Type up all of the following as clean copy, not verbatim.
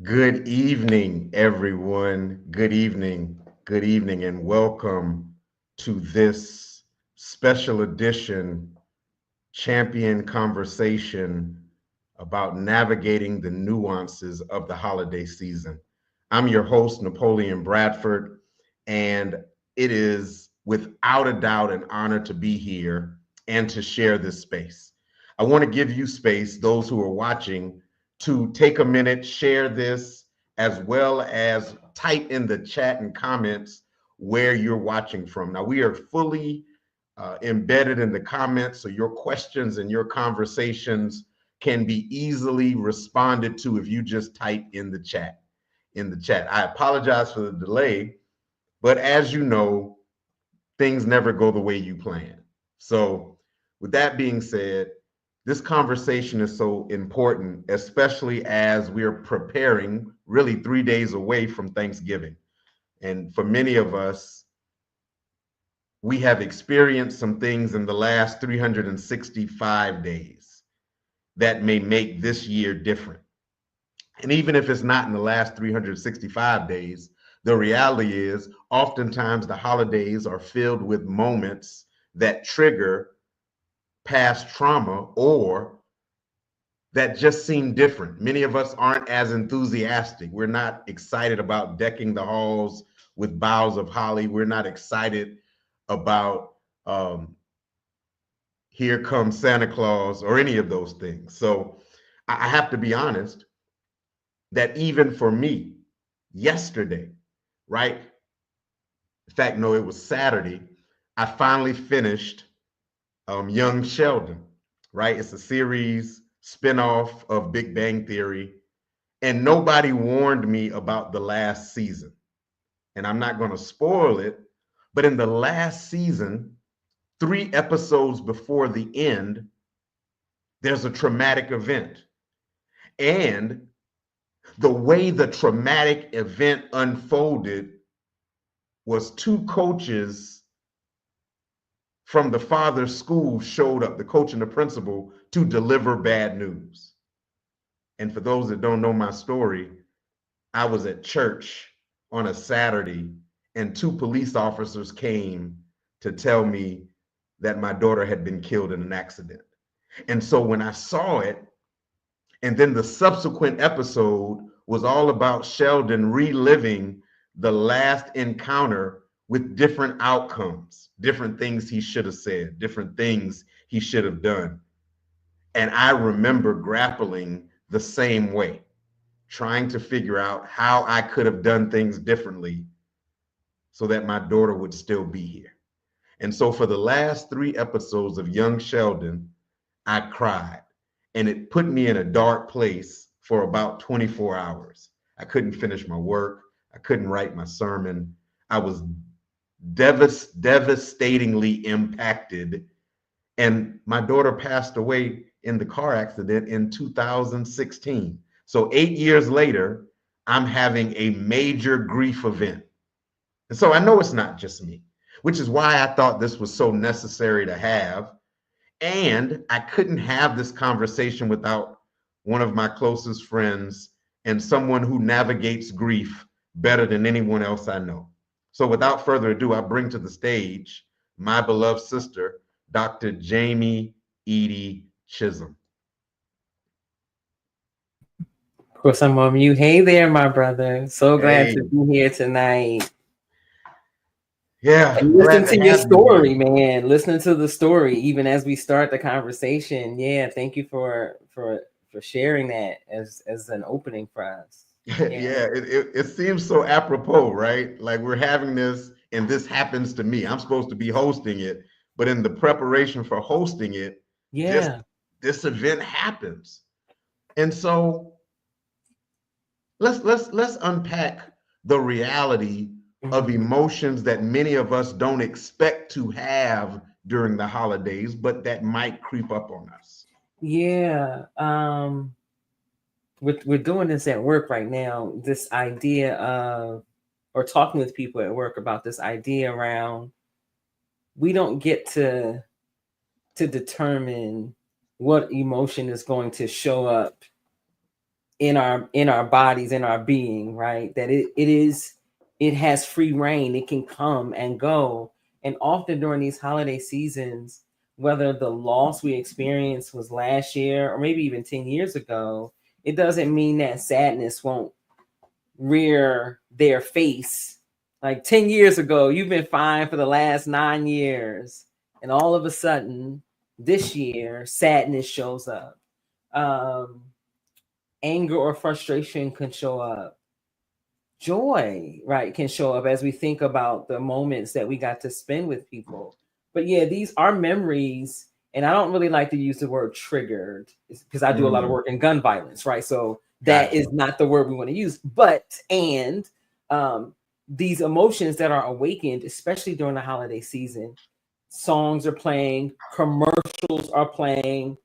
Good evening, everyone. Good evening, and welcome to this special edition champion conversation about navigating the nuances of the holiday season. I'm your host, Napoleon Bradford, and it is without a doubt an honor to be here and to share this space. I want to give you space, those who are watching, to take a minute, share this, as well as type in the chat and comments where you're watching from. Now, we are fully embedded in the comments, so your questions and your conversations can be easily responded to if you just type in the chat. I apologize for the delay, but as you know, things never go the way you plan. So, with that being said, this conversation is so important, especially as we're preparing really 3 days away from Thanksgiving. And for many of us, we have experienced some things in the last 365 days that may make this year different. And even if it's not in the last 365 days, the reality is oftentimes the holidays are filled with moments that trigger past trauma or that just seem different. Many of us aren't as enthusiastic. We're not excited about decking the halls with boughs of holly. We're not excited about here comes Santa Claus or any of those things. So I have to be honest that even for me, yesterday, right? In fact, no, it was Saturday, I finally finished Young Sheldon, right? It's a series spinoff of Big Bang Theory. And nobody warned me about the last season. And I'm not going to spoil it, but in the last season, 3 episodes before the end, there's a traumatic event. And the way the traumatic event unfolded was two coaches from the father's school showed up, the coach and the principal, to deliver bad news. And for those that don't know my story, I was at church on a Saturday and two police officers came to tell me that my daughter had been killed in an accident. And so when I saw it, and then the subsequent episode was all about Sheldon reliving the last encounter with different outcomes, different things he should have said, different things he should have done. And I remember grappling the same way, trying to figure out how I could have done things differently so that my daughter would still be here. And so for the last 3 episodes of Young Sheldon, I cried. And it put me in a dark place for about 24 hours. I couldn't finish my work. I couldn't write my sermon. I was devastatingly impacted. And my daughter passed away in the car accident in 2016. So 8 years later, I'm having a major grief event. And so I know it's not just me, which is why I thought this was so necessary to have. And I couldn't have this conversation without one of my closest friends and someone who navigates grief better than anyone else I know. So without further ado, I bring to the stage my beloved sister, Dr. Jamie Eaddy Chism. Of course, I'm on mute. Hey there, my brother. So glad Hey, to be here tonight. yeah, And listen glad to to your have you here. story, man. Listening to the story, even as we start the conversation. Yeah, thank you for sharing that as an opening for us. Yeah. Yeah, it seems so apropos, right? Like we're having this, and this happens to me. I'm supposed to be hosting it, but in the preparation for hosting it, just Yeah. this event happens. And so let's unpack the reality of Mhm. emotions that many of us don't expect to have during the holidays, but that might creep up on us. Yeah. We're doing this at work right now. This idea of or talking with people at work about this idea around we don't get to determine what emotion is going to show up in our bodies, in our being, right? That it has free reign. It can come and go. And often during these holiday seasons, whether the loss we experienced was last year or maybe even 10 years ago, it doesn't mean that sadness won't rear their face. Like 10 years ago, you've been fine for the last 9 years. And all of a sudden, this year, sadness shows up. Anger or frustration can show up. Joy, right, can show up as we think about the moments that we got to spend with people. But yeah, these are memories. And I don't really like to use the word triggered because I do a lot of work in gun violence, right? So that is not the word we want to use. But these emotions that are awakened, especially during the holiday season, songs are playing, commercials are playing,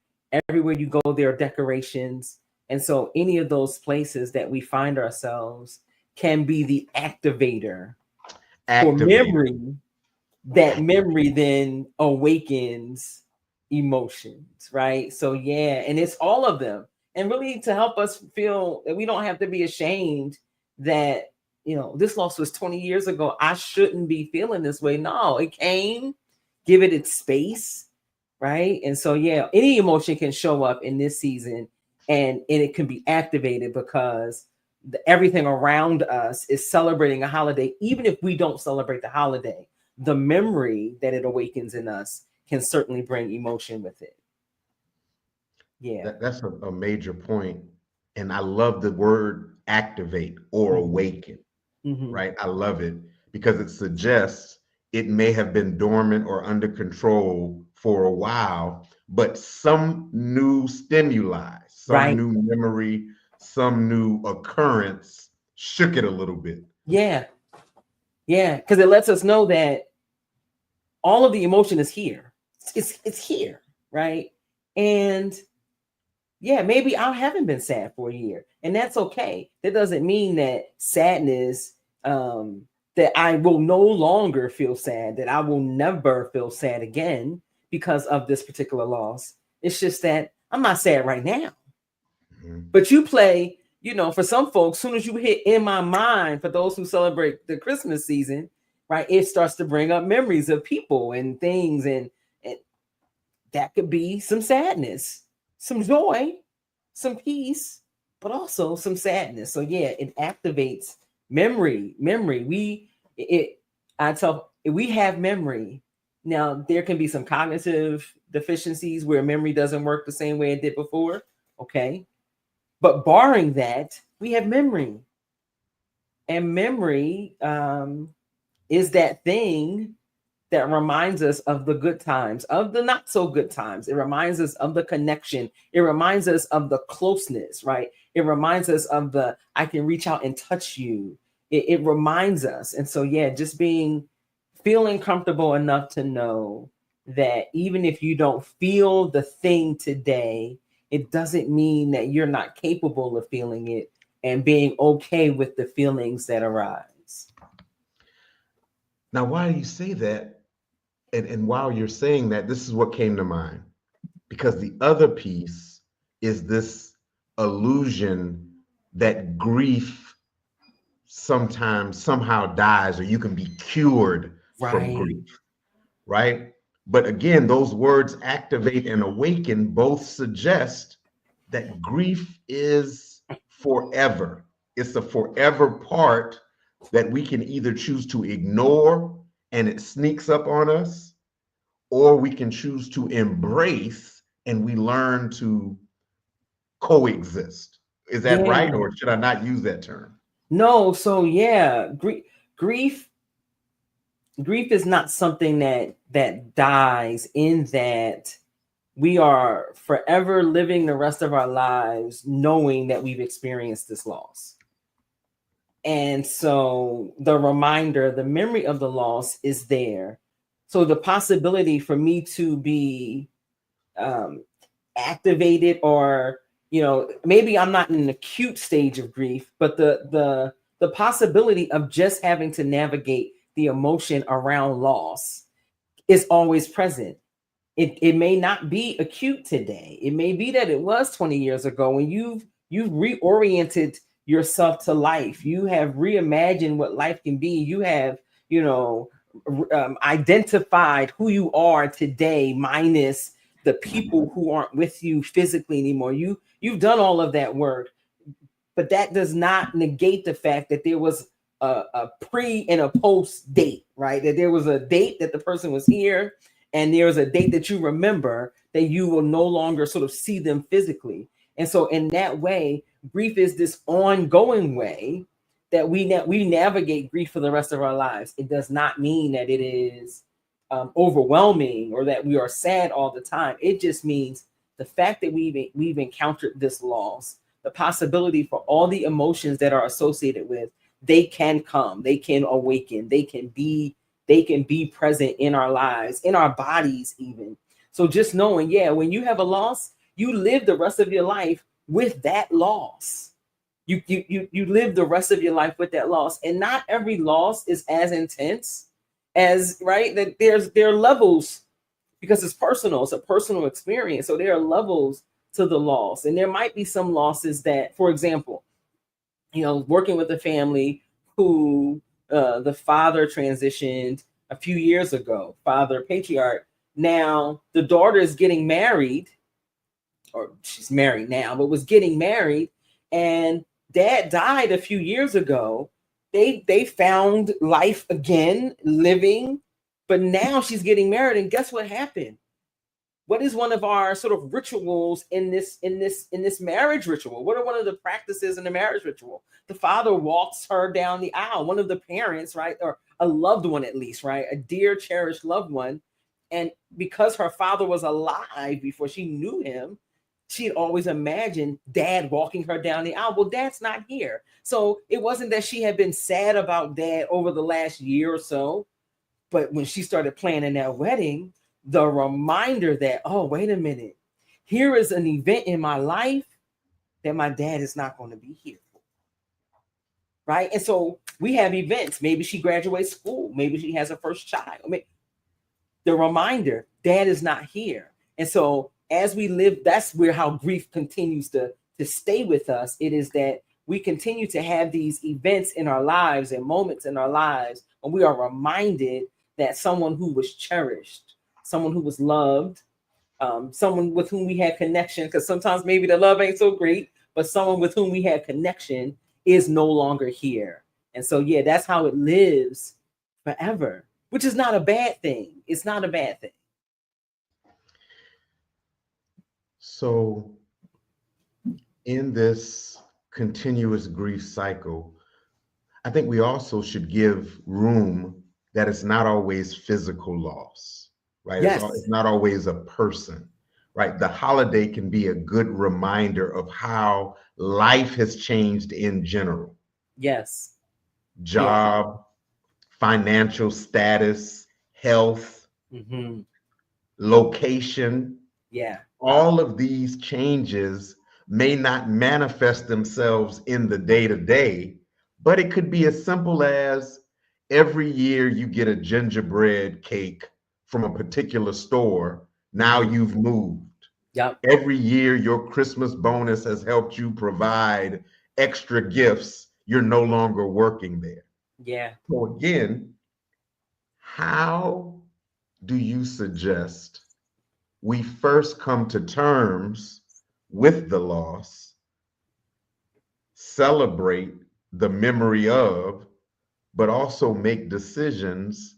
everywhere you go, there are decorations. And so any of those places that we find ourselves can be the activator for memory. That memory then awakens emotions, right? So yeah, and it's all of them. And really to help us feel that we don't have to be ashamed that, you know, this loss was 20 years ago. I shouldn't be feeling this way. No, it came. Give it its space, right? And so yeah, any emotion can show up in this season, and it can be activated because everything around us is celebrating a holiday. Even if we don't celebrate the holiday, the memory that it awakens in us can certainly bring emotion with it. Yeah. That's a major point. And I love the word activate or awaken, right? I love it because it suggests it may have been dormant or under control for a while, but some new stimuli, some new memory, some new occurrence shook it a little bit. Yeah. Yeah. Because it lets us know that all of the emotion is here. It's here, right? And yeah, maybe I haven't been sad for a year, and that's okay. That doesn't mean that sadness, that I will no longer feel sad, that I will never feel sad again because of this particular loss. It's just that I'm not sad right now. But you play, you know, for some folks, soon as you hit in my mind, for those who celebrate the Christmas season, right, it starts to bring up memories of people and things, and that could be some sadness, some joy, some peace, but also some sadness. So yeah, it activates memory. We have memory. Now there can be some cognitive deficiencies where memory doesn't work the same way it did before. Okay. But barring that, we have memory. And memory is that thing that reminds us of the good times, of the not so good times. It reminds us of the connection. It reminds us of the closeness, right? It reminds us of the, I can reach out and touch you. It reminds us. And so, yeah, just feeling comfortable enough to know that even if you don't feel the thing today, it doesn't mean that you're not capable of feeling it, and being okay with the feelings that arise. Now, why do you say that? And while you're saying that, this is what came to mind. Because the other piece is this illusion that grief sometimes somehow dies, or you can be cured from grief, right? But again, those words activate and awaken both suggest that grief is forever. It's a forever part that we can either choose to ignore and it sneaks up on us, or we can choose to embrace and we learn to coexist. Is that right? Or should I not use that term? No. So yeah, grief is not something that dies, in that we are forever living the rest of our lives knowing that we've experienced this loss. And so the reminder, the memory of the loss is there. So the possibility for me to be activated, or, you know, maybe I'm not in an acute stage of grief, but the possibility of just having to navigate the emotion around loss is always present. It may not be acute today. It may be that it was 20 years ago, and you've reoriented yourself to life. You have reimagined what life can be. You have, identified who you are today, minus the people who aren't with you physically anymore. You've done all of that work, but that does not negate the fact that there was a pre and a post date, right? That there was a date that the person was here, and there was a date that you remember that you will no longer sort of see them physically. And so in that way, grief is this ongoing way that we navigate grief for the rest of our lives. It does not mean that it is overwhelming or that we are sad all the time. It just means the fact that we've encountered this loss, the possibility for all the emotions that are associated with, they can come, they can awaken, they can be present in our lives, in our bodies even. So just knowing, when you have a loss, you live the rest of your life with that loss. You live the rest of your life with that loss. And not every loss is as intense as, right, that there are levels, because it's personal, it's a personal experience. So there are levels to the loss. And there might be some losses that, for example, working with a family who the father transitioned a few years ago, father patriarch. Now the daughter is getting married, or she's married now, but was getting married, and dad died a few years ago. They found life again, living, but now she's getting married, and guess what happened? What is one of our sort of rituals in this marriage ritual? What are one of the practices in the marriage ritual? The father walks her down the aisle, one of the parents, right? Or a loved one, at least, right? A dear, cherished loved one. And because her father was alive before she knew him, she'd always imagined dad walking her down the aisle. Well, dad's not here. So it wasn't that she had been sad about dad over the last year or so, but when she started planning that wedding, the reminder that, oh, wait a minute, here is an event in my life that my dad is not going to be here for. Right? And so we have events. Maybe she graduates school. Maybe she has her first child. The reminder, dad is not here. And so as we live, that's where how grief continues to stay with us. It is that we continue to have these events in our lives and moments in our lives when we are reminded that someone who was cherished, someone who was loved, someone with whom we had connection, because sometimes maybe the love ain't so great, but someone with whom we had connection is no longer here. And so, that's how it lives forever, which is not a bad thing. It's not a bad thing. So in this continuous grief cycle, I think we also should give room that it's not always physical loss, right? Yes. It's not always a person, right? The holiday can be a good reminder of how life has changed in general. Yes. Job, financial status, health, location. Yeah. All of these changes may not manifest themselves in the day-to-day, but it could be as simple as every year you get a gingerbread cake from a particular store. Now you've moved. Yep. Every year your Christmas bonus has helped you provide extra gifts. You're no longer working there. Yeah. So again, how do you suggest we first come to terms with the loss, celebrate the memory of, but also make decisions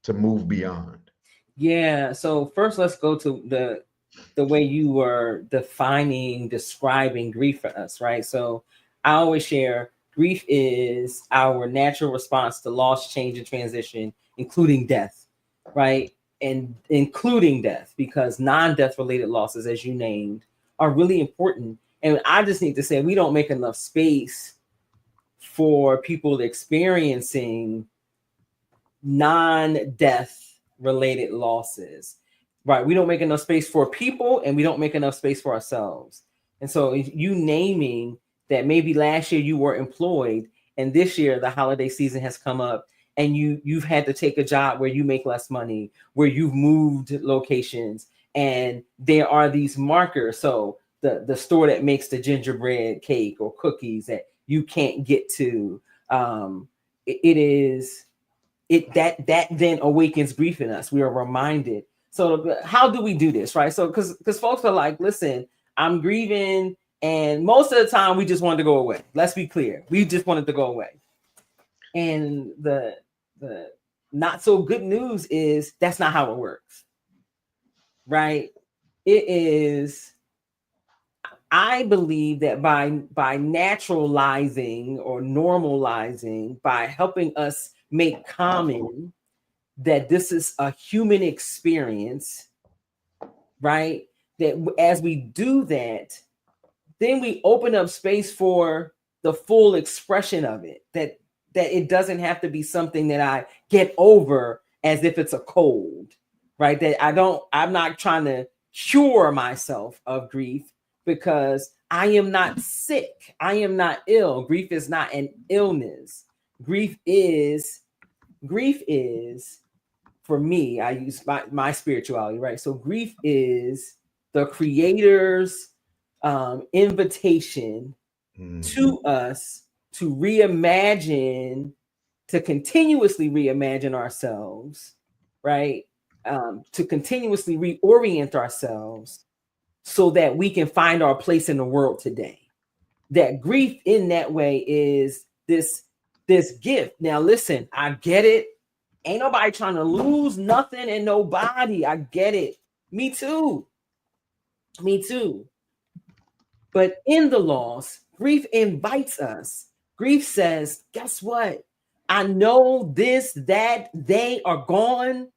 to move beyond? Yeah. So first, let's go to the way you were describing grief for us, right? So I always share grief is our natural response to loss, change, and transition, including death, right? And including death, because non-death related losses, as you named, are really important. And I just need to say, we don't make enough space for people experiencing non-death related losses, right? We don't make enough space for people, and we don't make enough space for ourselves. And so you naming that maybe last year you were employed, and this year the holiday season has come up, and you've had to take a job where you make less money, where you've moved locations, and there are these markers. So the store that makes the gingerbread cake or cookies that you can't get to. That then awakens grief in us. We are reminded. So how do we do this, right? So because folks are like, listen, I'm grieving, and most of the time we just wanted to go away. Let's be clear, we just wanted to go away. And the not so good news is that's not how it works, right? It is. I believe that by naturalizing or normalizing, by helping us make common that this is a human experience, right? That as we do that, then we open up space for the full expression of it. That it doesn't have to be something that I get over as if it's a cold, right? That I'm not trying to cure myself of grief because I am not sick. I am not ill. Grief is not an illness. Grief is, for me, I use my spirituality, right? So grief is the Creator's invitation to us to reimagine, to continuously reimagine ourselves, right? To continuously reorient ourselves so that we can find our place in the world today. That grief in that way is this gift. Now, listen, I get it. Ain't nobody trying to lose nothing and nobody. I get it. Me too. But in the loss, grief invites us. Grief says, guess what? I know this, that, they are gone.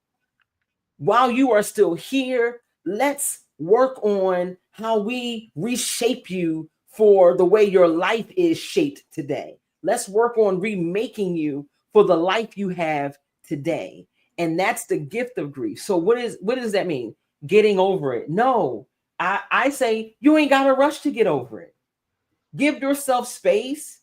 While you are still here, let's work on how we reshape you for the way your life is shaped today. Let's work on remaking you for the life you have today. And that's the gift of grief. So what does that mean? Getting over it? No, I say you ain't got to rush to get over it. Give yourself space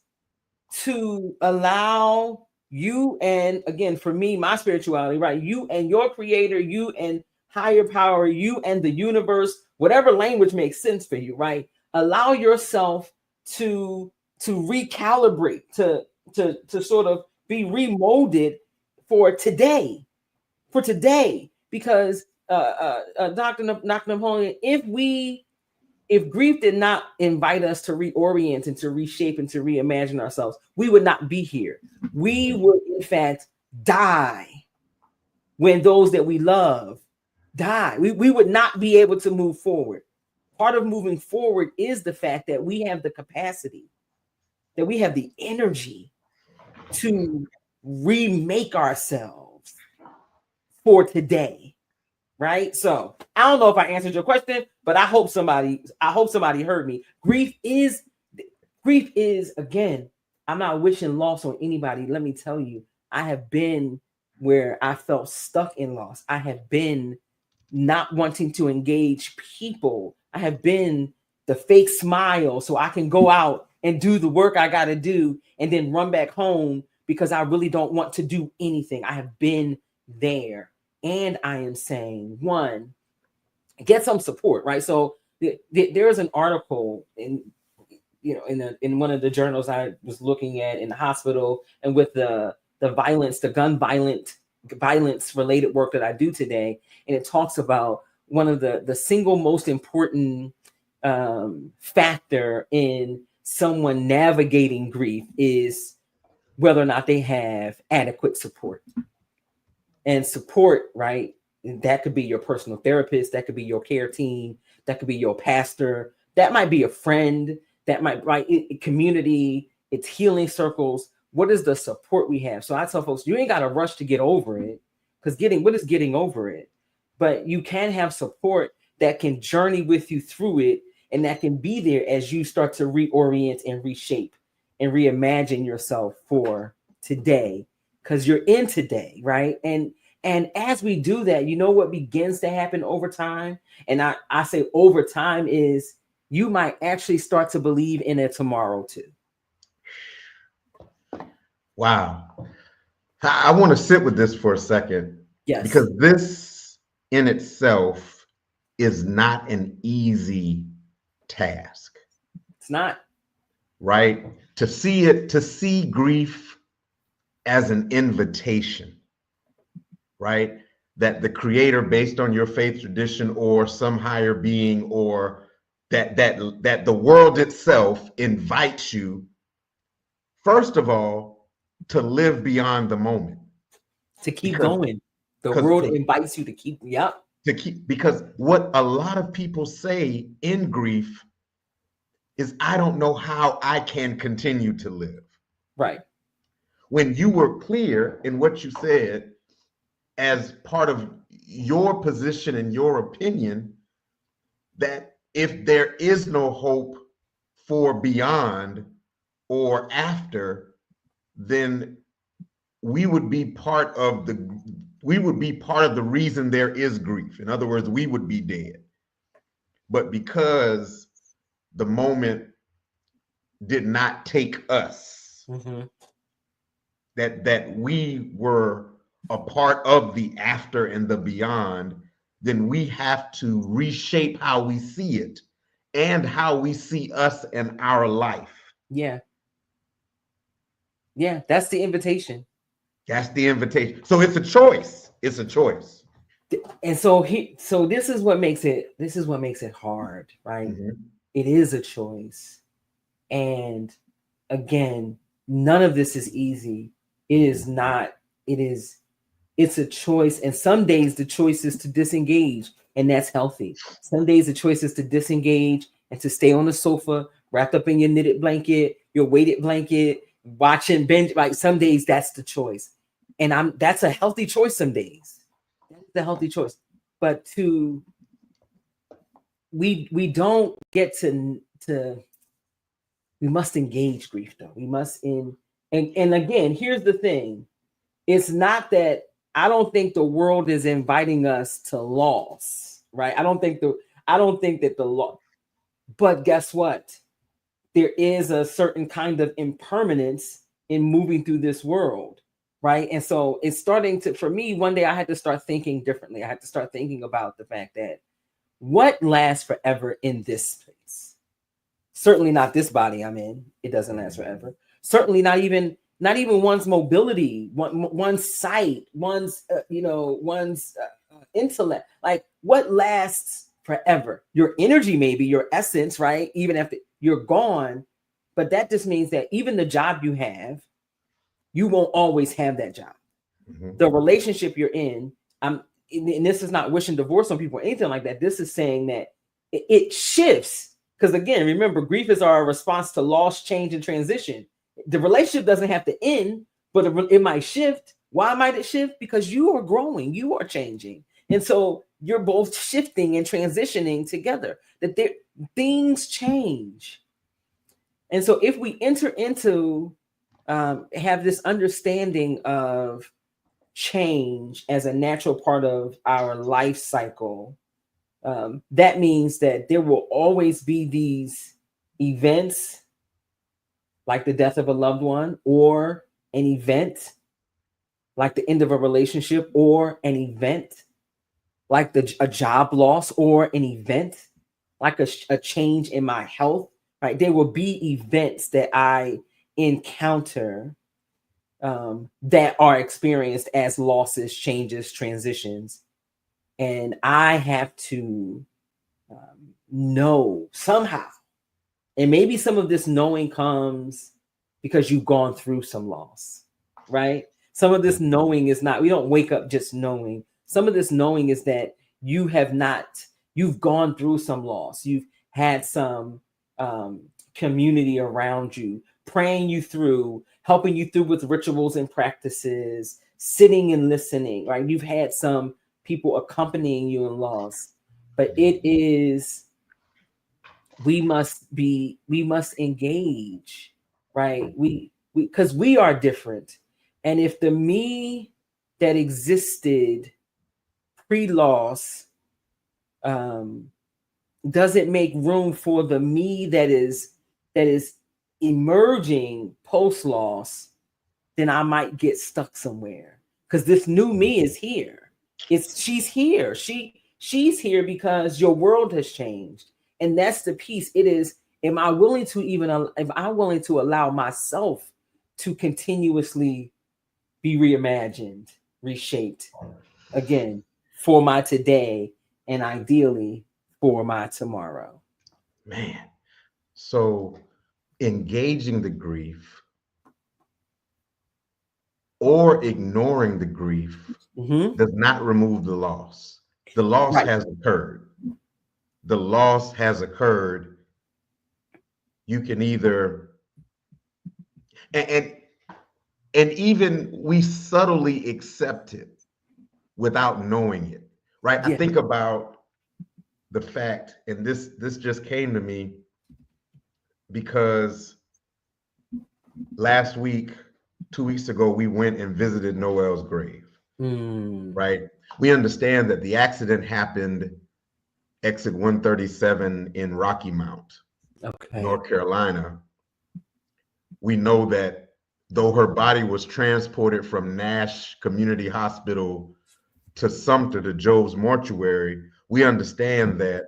to allow you, and again, for me, my spirituality, right? You and your Creator, you and higher power, you and the universe, whatever language makes sense for you, right? Allow yourself to recalibrate, to sort of be remolded for today, because Dr. Napoleon, if grief did not invite us to reorient and to reshape and to reimagine ourselves, we would not be here. We would, in fact, die when those that we love die. We would not be able to move forward. Part of moving forward is the fact that we have the capacity, that we have the energy to remake ourselves for today. Right? So I don't know if I answered your question, but I hope somebody heard me. Grief is, again, I'm not wishing loss on anybody. Let me tell you, I have been where I felt stuck in loss. I have been not wanting to engage people. I have been the fake smile so I can go out and do the work I got to do and then run back home because I really don't want to do anything. I have been there. And I am saying, one, get some support, right? So there's an article in one of the journals I was looking at in the hospital, and with the violence, the gun violence related work that I do today, and it talks about one of the single most important factor in someone navigating grief is whether or not they have adequate support. And support, right? That could be your personal therapist. That could be your care team. That could be your pastor. That might be a friend. That might, right? Community, it's healing circles. What is the support we have? So I tell folks, you ain't got to rush to get over it, because what is getting over it? But you can have support that can journey with you through it, and that can be there as you start to reorient and reshape and reimagine yourself for today. Because you're in today, right? And as we do that, you know what begins to happen over time? And I say over time is you might actually start to believe in a tomorrow too. Wow. I want to sit with this for a second. Yes. Because this in itself is not an easy task. It's not. Right? To see grief as an invitation, right? That the creator, based on your faith tradition or some higher being, or that the world itself invites you, first of all, to live beyond the moment. To keep Because going. The because world invites you to keep, yep. to keep, because what a lot of people say in grief is, I don't know how I can continue to live. Right. When you were clear in what you said as part of your position and your opinion, that if there is no hope for beyond or after, then we would be part of the reason there is grief. In other words, we would be dead. But because the moment did not take us, that we were a part of the after and the beyond, then we have to reshape how we see it and how we see us and our life. Yeah. Yeah, that's the invitation. That's the invitation. So it's a choice. It's a choice. And so this is what makes it hard, right? It is a choice. And again, none of this is easy. It is not. It's a choice. And some days the choice is to disengage, and that's healthy. Some days the choice is to disengage and to stay on the sofa, wrapped up in your knitted blanket, your weighted blanket, watching binge. Like some days that's the choice. And that's a healthy choice some days. That's the healthy choice. But we don't get to we must engage grief though. We must and again, here's the thing. It's not that I don't think the world is inviting us to loss, right? I don't think that the law, but guess what? There is a certain kind of impermanence in moving through this world, right? And so it's starting to, for me, one day I had to start thinking differently. I had to start thinking about the fact that what lasts forever in this place? Certainly not this body I'm in. It doesn't last forever. Certainly not even one's mobility, one's sight, one's intellect. Like what lasts forever? Your energy, maybe your essence, right? Even after you're gone, but that just means that even the job you have, you won't always have that job. The relationship you're in, and this is not wishing divorce on people or anything like that. This is saying that it shifts. Because again, remember, grief is our response to loss, change, and transition. The relationship doesn't have to end, but it might shift. Why might it shift? Because you are growing, you are changing. And so you're both shifting and transitioning together. That things change. And so if we enter into, have this understanding of change as a natural part of our life cycle, that means that there will always be these events like the death of a loved one, or an event like the end of a relationship, or an event like a job loss, or an event like a change in my health, right? There will be events that I encounter that are experienced as losses, changes, transitions. And I have to know somehow. And maybe some of this knowing comes because you've gone through some loss, right? Some of this knowing is not, we don't wake up just knowing. Some of this knowing is that you've gone through some loss. You've had some community around you, praying you through, helping you through with rituals and practices, sitting and listening, right? You've had some people accompanying you in loss, but it is, we must engage, right? Because we are different. And if the me that existed pre-loss doesn't make room for the me that is emerging post-loss, then I might get stuck somewhere. Because this new me is here. She's here. She's here because your world has changed. And that's the piece. It is, am I willing to allow myself to continuously be reimagined, reshaped again for my today, and ideally for my tomorrow? Man. So engaging the grief or ignoring the grief does not remove the loss. The loss Right. has occurred. The loss has occurred. You can either, and even we subtly accept it without knowing it, right? I Yeah. think about the fact, and this just came to me because last week, 2 weeks ago, we went and visited Noel's grave, right? We understand that the accident happened exit 137 in Rocky Mount, Okay. North Carolina. We know that though her body was transported from Nash Community Hospital to Sumter, to Joe's mortuary, we understand that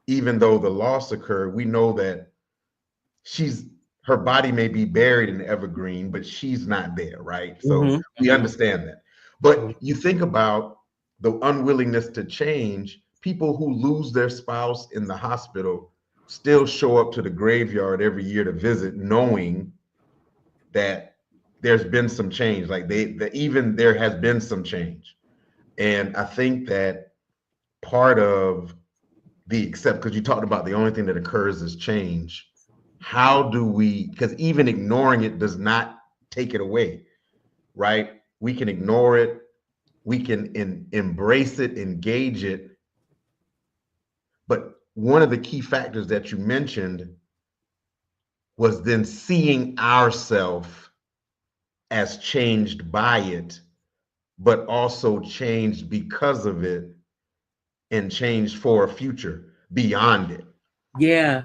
even though the loss occurred, we know that her body may be buried in Evergreen, but she's not there, right? So we understand that. But you think about the unwillingness to change. People who lose their spouse in the hospital still show up to the graveyard every year to visit, knowing that there's been some change. Like even there has been some change. And I think that part of because you talked about the only thing that occurs is change. How do we, because even ignoring it does not take it away, right? We can ignore it, we can embrace it, engage it. But one of the key factors that you mentioned was then seeing ourselves as changed by it, but also changed because of it, and changed for a future beyond it. Yeah.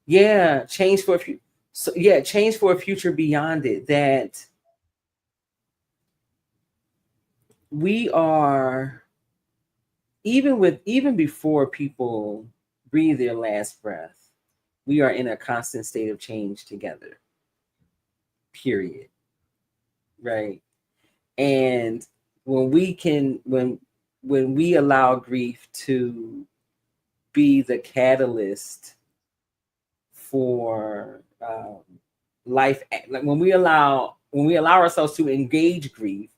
Yeah. Change for a future. So yeah, change for a future beyond it. That we are, even before people breathe their last breath, we are in a constant state of change together. Period. Right. And when we allow grief to be the catalyst for life, like when we allow ourselves to engage grief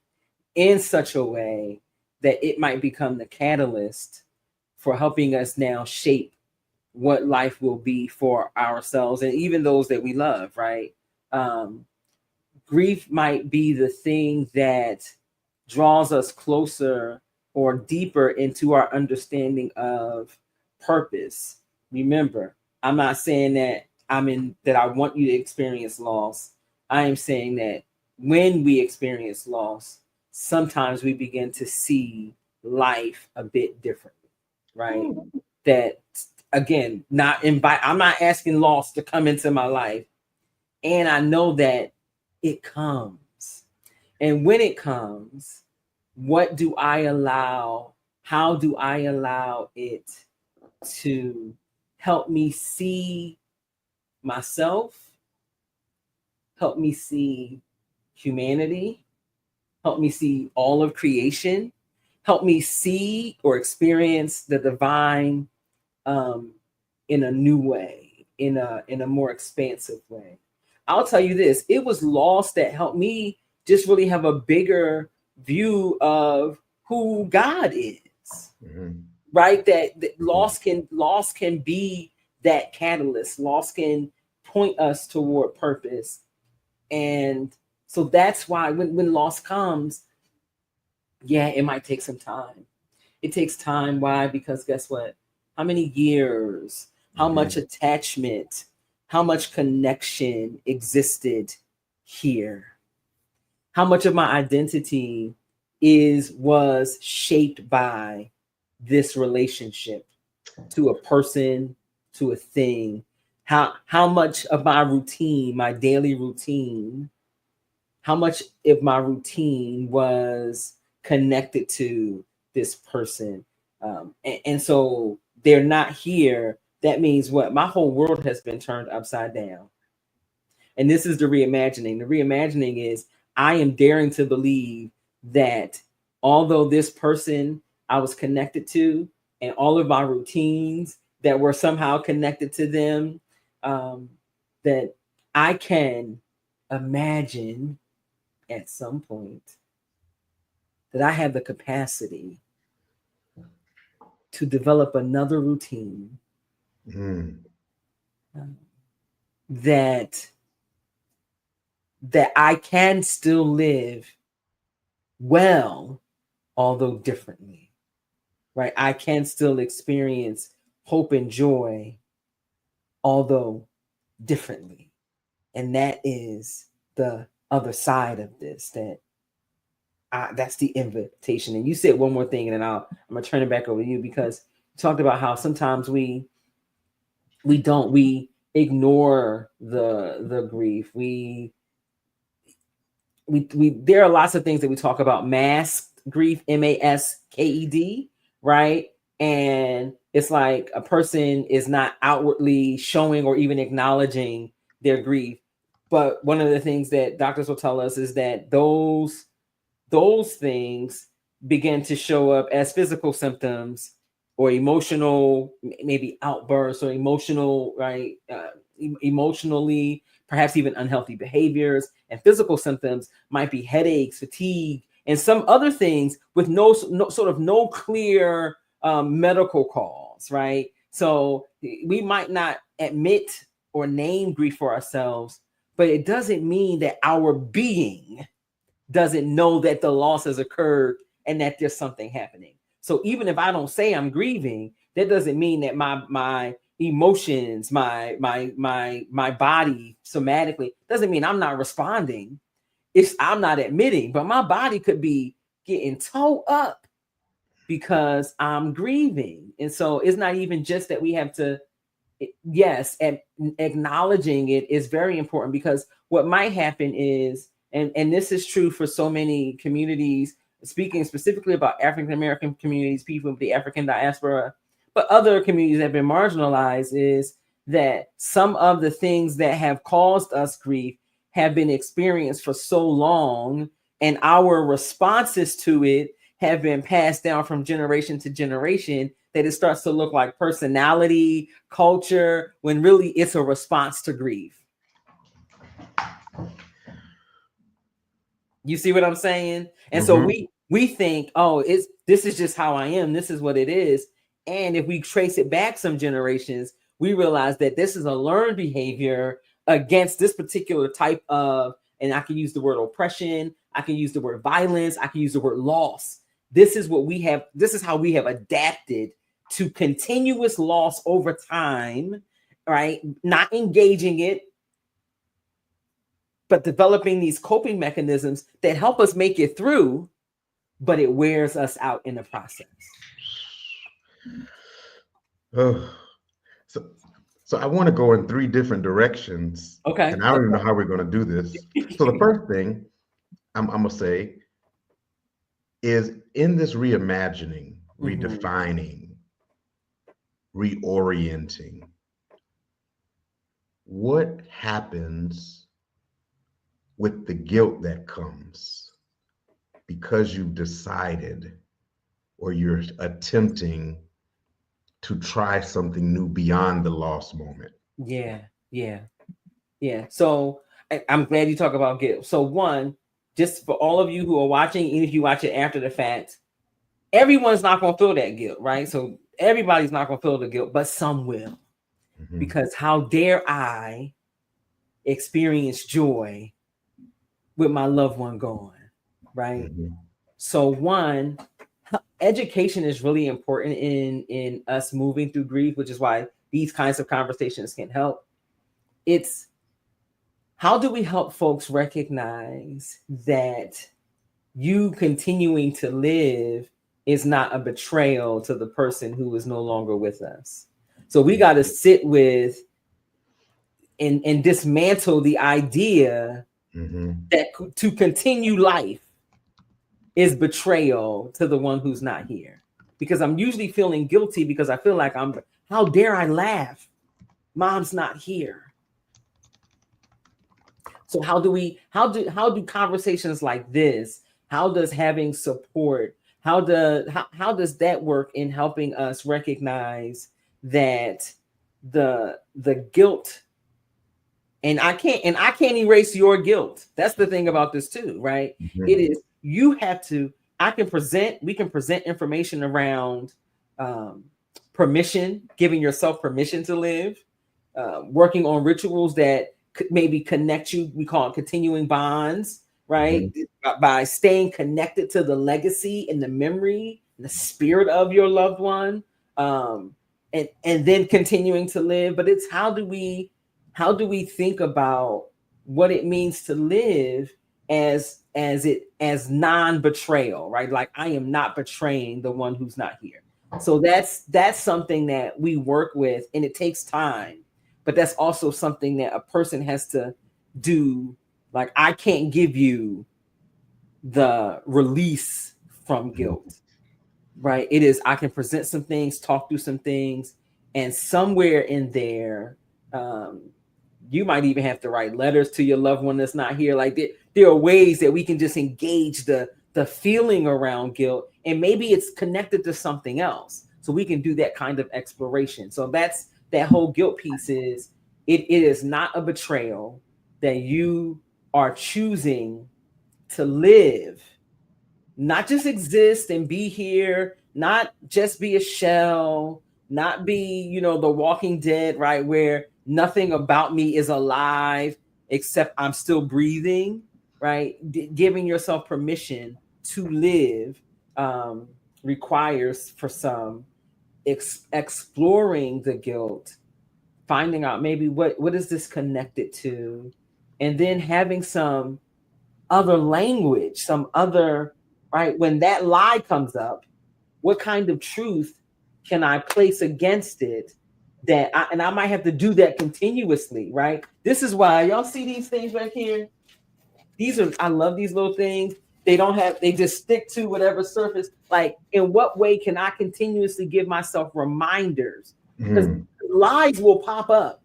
in such a way that it might become the catalyst for helping us now shape what life will be for ourselves and even those that we love, right? Grief might be the thing that draws us closer or deeper into our understanding of purpose. Remember, I'm not saying that I want you to experience loss. I am saying that when we experience loss, sometimes we begin to see life a bit differently, right? That again, I'm not asking loss to come into my life. And I know that it comes. And when it comes, what do I allow? How do I allow it to help me see myself, help me see humanity, help me see all of creation, help me see or experience the divine in a new way, in a more expansive way. I'll tell you this, it was loss that helped me just really have a bigger view of who God is. Right? That loss can be that catalyst. Loss can point us toward purpose. And so that's why when loss comes, yeah, it might take some time. It takes time. Why? Because guess what? How many years, how much attachment, how much connection existed here? How much of my identity was shaped by this relationship to a person, to a thing? How much of my routine, my daily routine, how much of my routine was connected to this person? And so they're not here, that means what? My whole world has been turned upside down. And this is the reimagining. The reimagining is I am daring to believe that although this person I was connected to and all of my routines that were somehow connected to them, that I can imagine at some point that I have the capacity to develop another routine that I can still live well, although differently, right? I can still experience hope and joy, although differently. And that is the other side of this, that's the invitation. And you said one more thing, and then I'm gonna turn it back over to you, because you talked about how sometimes we ignore the grief. We there are lots of things that we talk about: masked grief, MASKED, right? And it's like a person is not outwardly showing or even acknowledging their grief. But one of the things that doctors will tell us is that those things begin to show up as physical symptoms or emotional, maybe outbursts, or emotional, right? Emotionally, perhaps even unhealthy behaviors. And physical symptoms might be headaches, fatigue, and some other things with no clear medical cause, right? So we might not admit or name grief for ourselves, but it doesn't mean that our being doesn't know that the loss has occurred and that there's something happening. So even if I don't say I'm grieving, that doesn't mean that my emotions, my body somatically, doesn't mean I'm not responding. If I'm not admitting, but my body could be getting towed up because I'm grieving. And so it's not even just that we have to, yes, and acknowledging it is very important, because what might happen is, and this is true for so many communities, speaking specifically about African American communities, people of the African diaspora, but other communities that have been marginalized, is that some of the things that have caused us grief have been experienced for so long, and our responses to it have been passed down from generation to generation, that it starts to look like personality, culture, when really it's a response to grief. You see what I'm saying? And so we think, oh, this is just how I am. This is what it is. And if we trace it back some generations, we realize that this is a learned behavior against this particular type of, and I can use the word oppression, I can use the word violence, I can use the word loss. This is what we have. This is how we have adapted to continuous loss over time, right? Not engaging it, but developing these coping mechanisms that help us make it through, but it wears us out in the process. Oh, so I want to go in three different directions. Okay. And I don't even know how we're going to do this. So the first thing I'm going to say is, in this reimagining, redefining, reorienting, what happens with the guilt that comes because you've decided, or you're attempting to try something new beyond the loss moment? Yeah. So I'm glad you talk about guilt. So one, just for all of you who are watching, even if you watch it after the fact, everyone's not going to feel that guilt, right? So everybody's not going to feel the guilt, but some will. Because how dare I experience joy with my loved one gone, right? So one, education is really important in us moving through grief, which is why these kinds of conversations can help. It's how do we help folks recognize that you continuing to live is not a betrayal to the person who is no longer with us. So we got to sit with and dismantle the idea that to continue life is betrayal to the one who's not here. because I'm usually feeling guilty because I feel like how dare I laugh? Mom's not here. So how do conversations like this, how does having support, how does that work in helping us recognize that the guilt, and I can't erase your guilt. That's the thing about this too, right? Mm-hmm. It is, you have to, we can present information around permission, giving yourself permission to live, working on rituals that could maybe connect you. We call it continuing bonds, right? By staying connected to the legacy and the memory and the spirit of your loved one, and then continuing to live. But it's how do we think about what it means to live as non-betrayal, right? Like, I am not betraying the one who's not here. So that's something that we work with, and it takes time. But that's also something that a person has to do. Like, I can't give you the release from guilt, right? It is, I can present some things, talk through some things, and somewhere in there, you might even have to write letters to your loved one that's not here. Like, there are ways that we can just engage the feeling around guilt, and maybe it's connected to something else. So we can do that kind of exploration. So that's that whole guilt piece is, it is not a betrayal, that you are choosing to live, not just exist and be here, not just be a shell, not be, the Walking Dead, right? Where nothing about me is alive except I'm still breathing, right? Giving yourself permission to live requires, for some, exploring the guilt, finding out maybe what is this connected to, and then having some other language, some other, right? When that lie comes up, what kind of truth can I place against it? And I might have to do that continuously, right? This is why y'all see these things right here. I love these little things. They just stick to whatever surface. Like, in what way can I continuously give myself reminders? Because lies will pop up.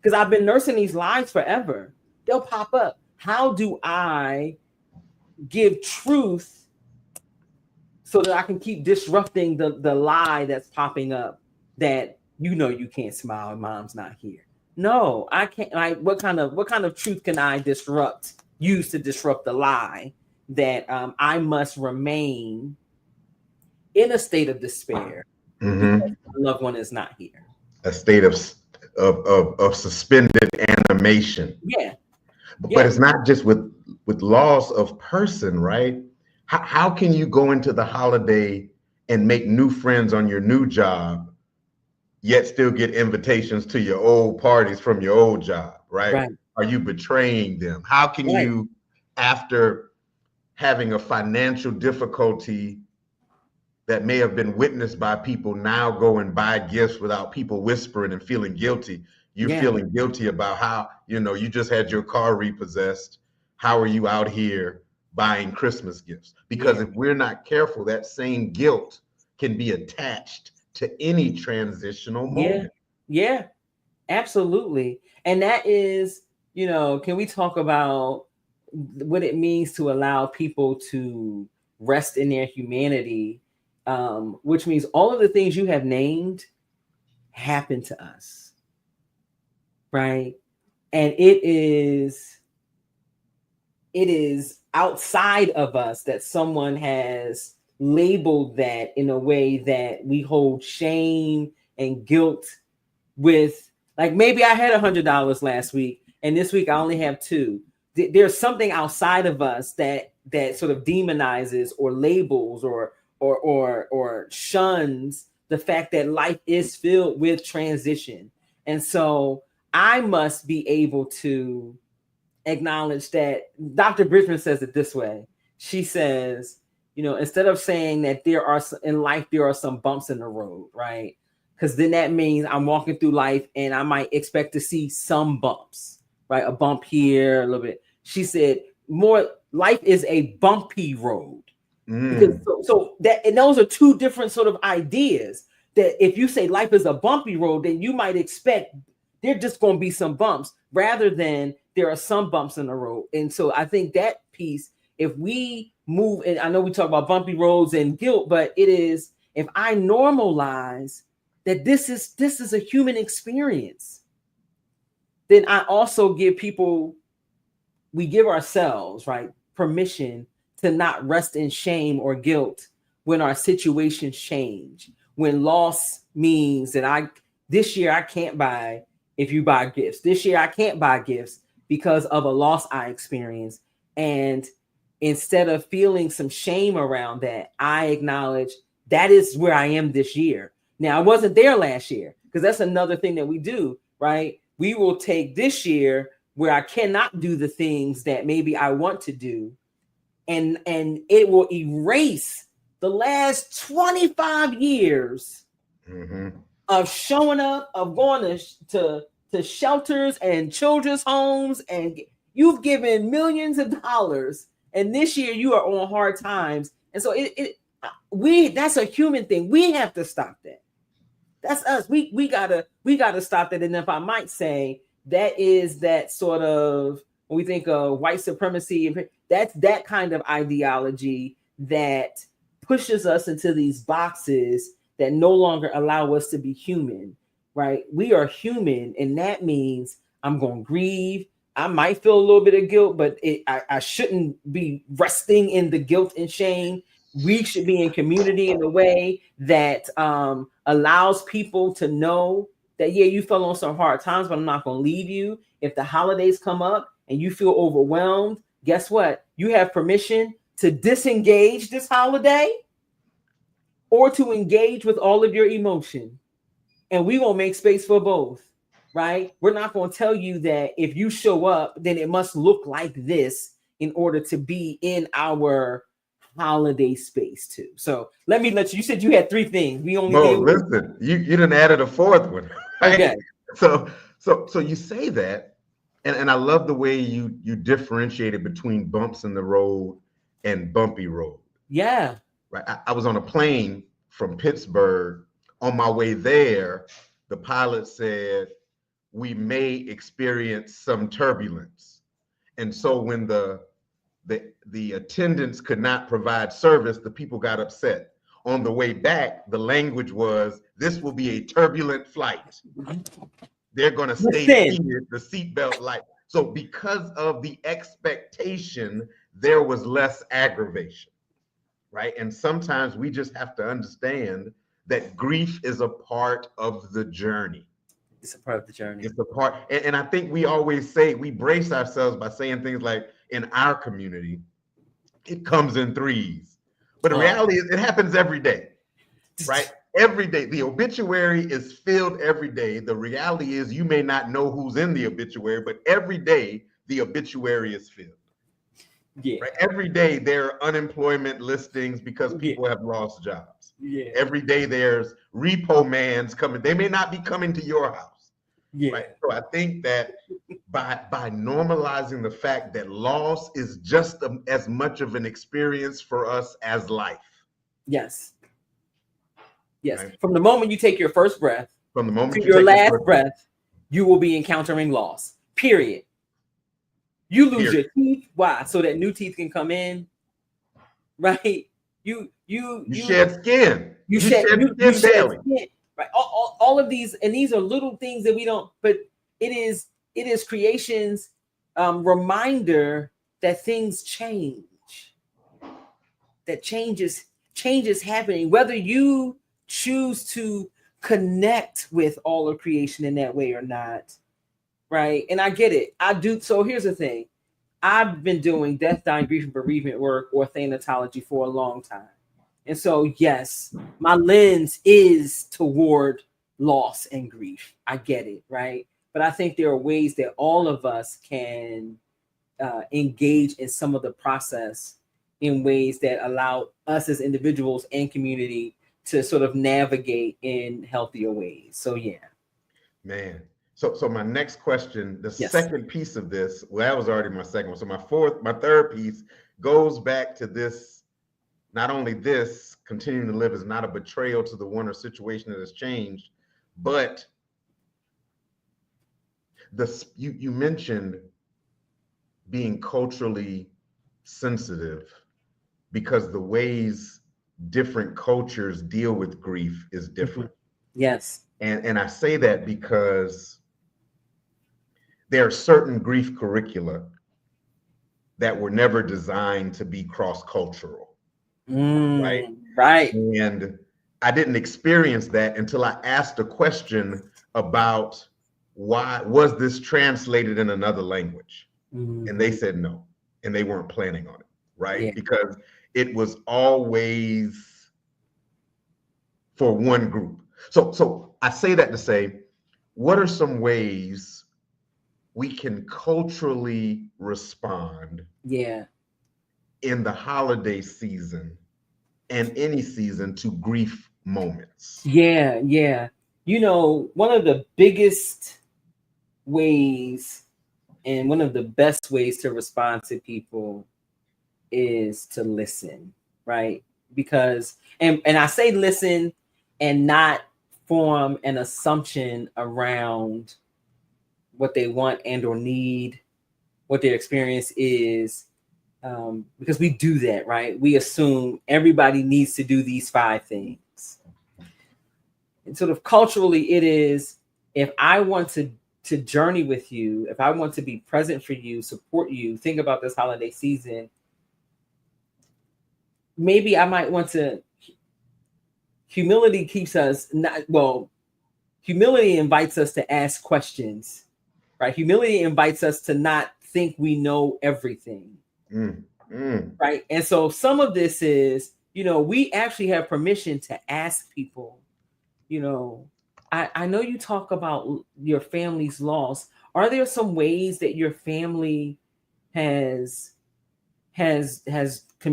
Because I've been nursing these lies forever. They'll pop up. How do I give truth so that I can keep disrupting the lie that's popping up, that you can't smile and mom's not here? No, I can't. Like, what kind of truth can I use to disrupt the lie that I must remain in a state of despair because my loved one is not here? A state of suspended animation. Yeah. But it's not just with loss of person, right? How can you go into the holiday and make new friends on your new job, yet still get invitations to your old parties from your old job, right? Are you betraying them? How can you, after having a financial difficulty that may have been witnessed by people, now go and buy gifts without people whispering and feeling guilty? You're feeling guilty about how, you just had your car repossessed. How are you out here buying Christmas gifts? Because if we're not careful, that same guilt can be attached to any transitional moment. Yeah, absolutely. And that is, can we talk about what it means to allow people to rest in their humanity, which means all of the things you have named happen to us, right? And it is outside of us that someone has labeled that in a way that we hold shame and guilt with. Like, maybe I had $100 last week, and this week I only have $2. There's something outside of us that sort of demonizes or labels or shuns the fact that life is filled with transition. And so I must be able to acknowledge that. Dr. Bridgman says it this way. She says, instead of saying that there are some bumps in the road, right? Because then that means I'm walking through life and I might expect to see some bumps, right? A bump here, a little bit. She said, more, life is a bumpy road. Because Mm. so that, and those are two different sort of ideas. That if you say life is a bumpy road, then you might expect there's just going to be some bumps, rather than there are some bumps in the road. And so I think that piece, if we move, and I know we talk about bumpy roads and guilt, but it is, if I normalize that this is a human experience, then I also give people, we give ourselves, right, permission to not rest in shame or guilt when our situations change. When loss means that this year I can't buy, if you buy gifts, this year I can't buy gifts because of a loss I experienced. And instead of feeling some shame around that, I acknowledge that is where I am this year. Now, I wasn't there last year, because that's another thing that we do, right? We will take this year where I cannot do the things that maybe I want to do, and it will erase the last 25 years of showing up, of going to shelters and children's homes, and you've given millions of dollars, and this year you are on hard times. And so that's a human thing. We have to stop that. That's us. We gotta stop that. And if I might say, that is that sort of, when we think of white supremacy, that's that kind of ideology that pushes us into these boxes that no longer allow us to be human, right? We are human, and that means I'm going to grieve. I might feel a little bit of guilt, but I shouldn't be resting in the guilt and shame. We should be in community in a way that allows people to know that, yeah, you fell on some hard times, but I'm not going to leave you. If the holidays come up and you feel overwhelmed, guess what? You have permission to disengage this holiday, or to engage with all of your emotion. And we won't make space for both, right? We're not going to tell you that if you show up, then it must look like this in order to be in our holiday space too. So let you said you had three things. We only did. Listen, you didn't added a fourth one, right? Okay. So you say that, and I love the way you differentiated between bumps in the road and bumpy road. Yeah. Right. I was on a plane from Pittsburgh. On my way there, the pilot said, we may experience some turbulence. And so when the attendants could not provide service, the people got upset. On the way back, the language was, this will be a turbulent flight. They're going to stay seated, the seatbelt light. So because of the expectation, there was less aggravation, right? And sometimes we just have to understand that grief is a part of the journey. It's a part of the journey. It's a part. And I think we always say, we brace ourselves by saying things like, in our community, it comes in threes. But the reality is, it happens every day, right? Every day. The obituary is filled every day. The reality is, you may not know who's in the obituary, but every day the obituary is filled. Yeah. Right? Every day there are unemployment listings because people have lost jobs. Yeah. Every day there's repo mans coming. They may not be coming to your house. Yeah. Right? So I think that by normalizing the fact that loss is just as much of an experience for us as life. Yes. Yes. Right? From the moment you take your first breath, from the moment to your last breath, you will be encountering loss. Period. You lose your teeth. Why? So that new teeth can come in. Right? You shed skin. You shed skin. Right. All of these, and these are little things that we don't, but it is creation's reminder that things change. That change is happening, whether you choose to connect with all of creation in that way or not. Right. And I get it. I do. So here's the thing. I've been doing death, dying, grief, and bereavement work or thanatology for a long time. And so, yes, my lens is toward loss and grief. I get it, right? But I think there are ways that all of us can engage in some of the process in ways that allow us as individuals and community to sort of navigate in healthier ways. So, yeah. Man. So my next question, the second piece of this, well, that was already my second one. So my third piece goes back to this not only this, continuing to live is not a betrayal to the one or situation that has changed, but you mentioned being culturally sensitive because the ways different cultures deal with grief is different. Yes. And I say that because there are certain grief curricula that were never designed to be cross-cultural, right? Right. And I didn't experience that until I asked a question about why was this translated in another language? And they said no, and they weren't planning on it, right? Yeah. Because it was always for one group. So I say that to say, what are some ways we can culturally respond Yeah. in the holiday season and any season to grief moments? Yeah. Yeah. You know, one of the biggest ways and one of the best ways to respond to people is to listen, right? Because and I say listen and not form an assumption around what they want and or need, what their experience is, because we do that, right? We assume everybody needs to do these 5 things. And sort of culturally, it is, if I want to journey with you, if I want to be present for you, support you, think about this holiday season, maybe I might want to. Humility keeps us not well. Humility invites us to ask questions, right? Humility invites us to not think we know everything, right? And so some of this is, we actually have permission to ask people, I know you talk about your family's loss. Are there some ways that your family has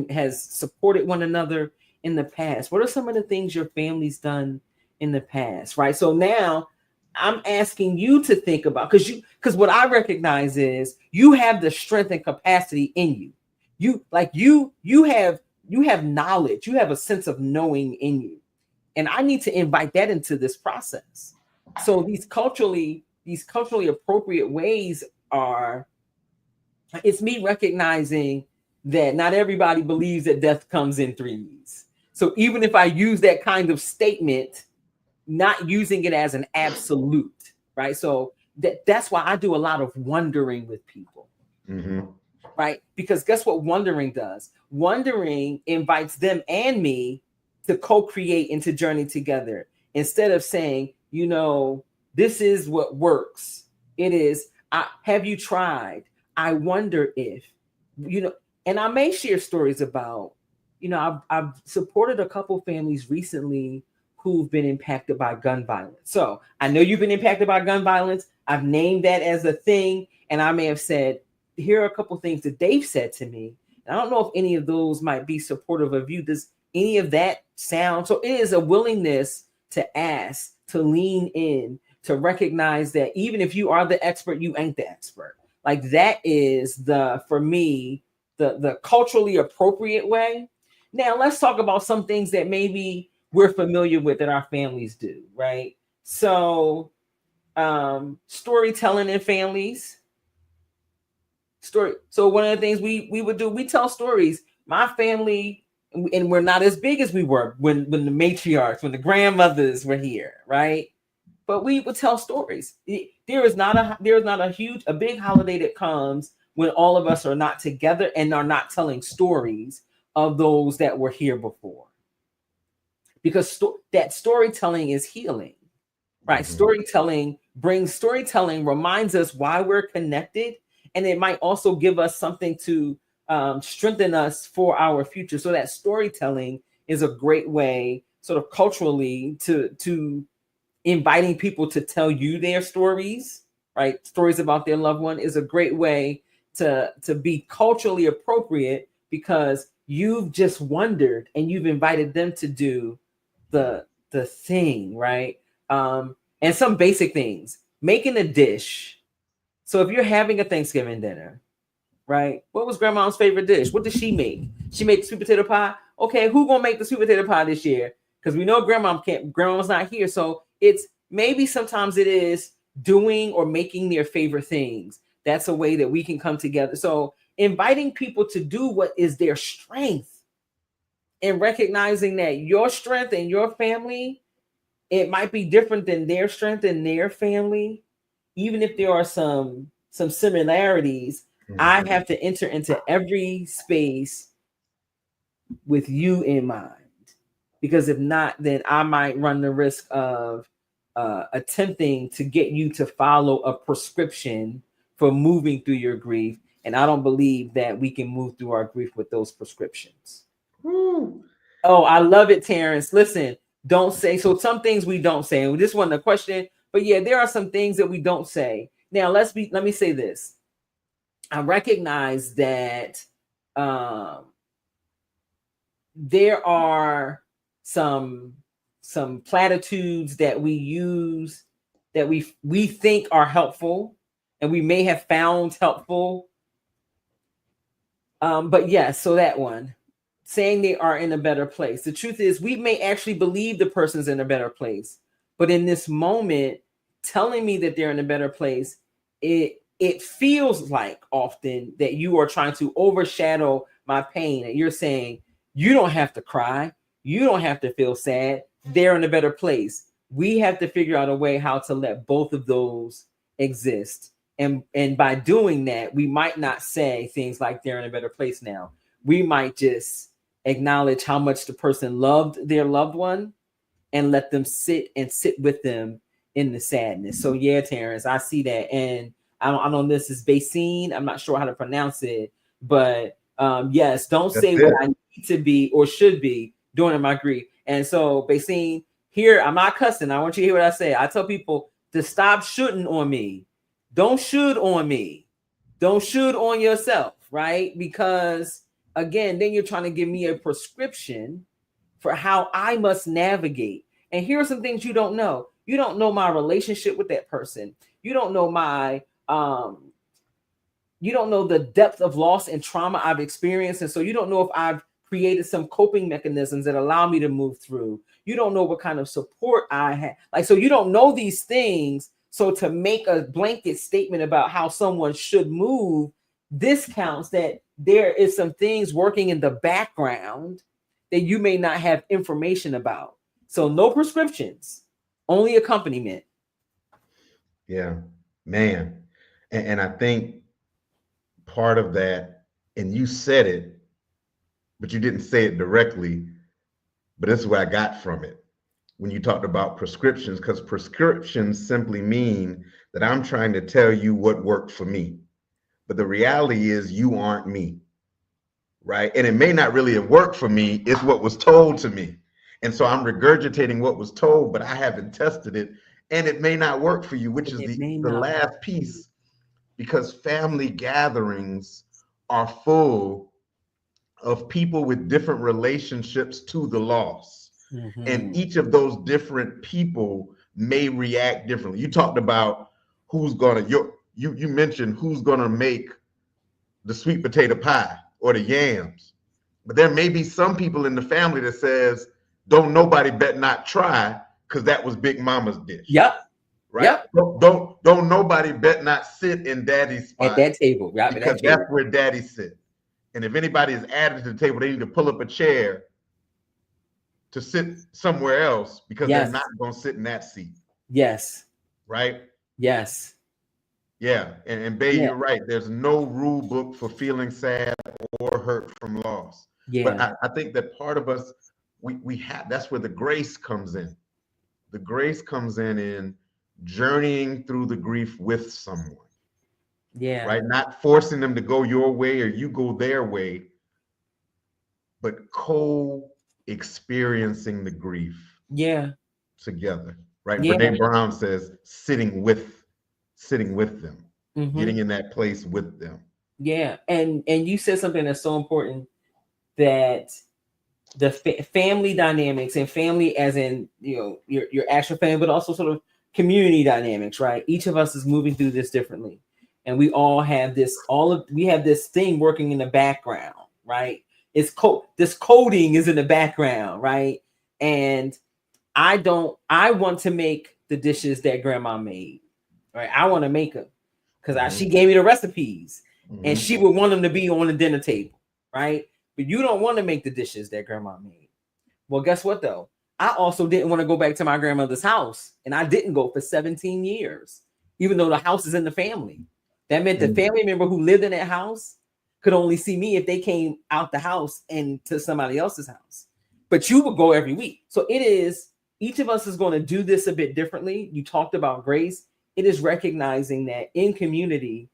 supported one another in the past? What are some of the things your family's done in the past, right? So now I'm asking you to think about, because what I recognize is you have the strength and capacity in you. You have knowledge, you have a sense of knowing in you. And I need to invite that into this process. So these culturally appropriate ways are, it's me recognizing that not everybody believes that death comes in threes. So even if I use that kind of statement, not using it as an absolute, right? So that's why I do a lot of wondering with people, right? Because guess what wondering does? Wondering invites them and me to co-create and to journey together. Instead of saying, this is what works. It is, have you tried? I wonder if, and I may share stories about, I've supported a couple families recently who've been impacted by gun violence. So I know you've been impacted by gun violence. I've named that as a thing. And I may have said, here are a couple things that they've said to me. And I don't know if any of those might be supportive of you. Does any of that sound? So it is a willingness to ask, to lean in, to recognize that even if you are the expert, you ain't the expert. Like that is for me, the culturally appropriate way. Now let's talk about some things that maybe we're familiar with that our families do, right? So storytelling in families. So one of the things we would do, we tell stories. My family, and we're not as big as we were when the matriarchs, when the grandmothers were here, right? But we would tell stories. There is not a big holiday that comes when all of us are not together and are not telling stories of those that were here before. Because that storytelling is healing, right? Storytelling reminds us why we're connected, and it might also give us something to strengthen us for our future. So that storytelling is a great way, sort of culturally, to inviting people to tell you their stories, right? Stories about their loved one is a great way to be culturally appropriate, because you've just wondered and you've invited them to do the thing, right? And some basic things, making a dish. So if you're having a Thanksgiving dinner, right? What was grandma's favorite dish? What did she make? She made sweet potato pie. okay, who gonna make the sweet potato pie this year? Because we know grandma's not here. So it's maybe sometimes it is doing or making their favorite things. That's a way that we can come together. So inviting people to do what is their strength and recognizing that your strength and your family, it might be different than their strength and their family. Even if there are some similarities, I have to enter into every space with you in mind. Because if not, then I might run the risk of attempting to get you to follow a prescription for moving through your grief. And I don't believe that we can move through our grief with those prescriptions. Woo. Oh, I love it, Terrence. Listen, don't say. So some things we don't say. And this wasn't a question, but yeah, there are some things that we don't say. Now, let me say this. I recognize that there are some platitudes that we use that we think are helpful and we may have found helpful. But yes, so that one, saying they are in a better place. The truth is we may actually believe the person's in a better place, but in this moment, telling me that they're in a better place, it feels like often that you are trying to overshadow my pain. And you're saying, you don't have to cry. You don't have to feel sad. They're in a better place. We have to figure out a way how to let both of those exist. And by doing that, we might not say things like they're in a better place now. We might just acknowledge how much the person loved their loved one and let them sit with them in the sadness. So yeah, Terrence, I see that. And I don't know, this is Basine. I'm not sure how to pronounce it, but yes, don't say what I need to be or should be during my grief. And so Basine, here, I'm not cussing. I want you to hear what I say. I tell people to stop shouldn't on me. Don't should on me. Don't should on yourself, right? Because again, then you're trying to give me a prescription for how I must navigate. And here are some things you don't know. You don't know my relationship with that person. You don't know my you don't know the depth of loss and trauma I've experienced. And so you don't know if I've created some coping mechanisms that allow me to move through. You don't know what kind of support I have. Like, so you don't know these things. So to make a blanket statement about how someone should move discounts that there is some things working in the background that you may not have information about. So no prescriptions, only accompaniment. Yeah, man. And I think part of that, and you said it, but you didn't say it directly, but this is what I got from it when you talked about prescriptions, because prescriptions simply mean that I'm trying to tell you what worked for me. But the reality is you aren't me, right? And it may not really have worked for me. It's what was told to me. And so I'm regurgitating what was told, but I haven't tested it. And it may not work for you, which is the last piece, because family gatherings are full of people with different relationships to the loss. Mm-hmm. And each of those different people may react differently. You talked about who's gonna, you mentioned who's gonna make the sweet potato pie or the yams. But there may be some people in the family that says, don't nobody bet not try, because that was Big Mama's dish. Yep. Right? Yep. Don't nobody bet not sit in daddy's spot at that table, right? Because that's where daddy sits. And if anybody is added to the table, they need to pull up a chair to sit somewhere else because they're not going to sit in that seat. Yes. Right? Yes. Yeah. And Bae, you're right. There's no rule book for feeling sad or hurt from loss. Yeah. But I think that part of us, we have, that's where the grace comes in. The grace comes in journeying through the grief with someone. Yeah. Right. Not forcing them to go your way or you go their way, but co-experiencing the grief. Yeah. Together. Right. Yeah. Brene Brown says sitting with them, mm-hmm. Getting in that place with them. Yeah. And you said something that's so important, that the family dynamics, and family as in, you know, your actual family, but also sort of community dynamics, right? Each of us is moving through this differently. And we all have this, we have this thing working in the background, right? this coding is in the background, right? And I want to make the dishes that grandma made, right? I want to make them because she gave me the recipes, and she would want them to be on the dinner table, right? But you don't want to make the dishes that grandma made. Well, guess what though? I also didn't want to go back to my grandmother's house, and I didn't go for 17 years, even though the house is in the family. That meant the family member who lived in that house could only see me if they came out the house and to somebody else's house. But you would go every week. So it is, each of us is going to do this a bit differently. You talked about grace. It is recognizing that in community,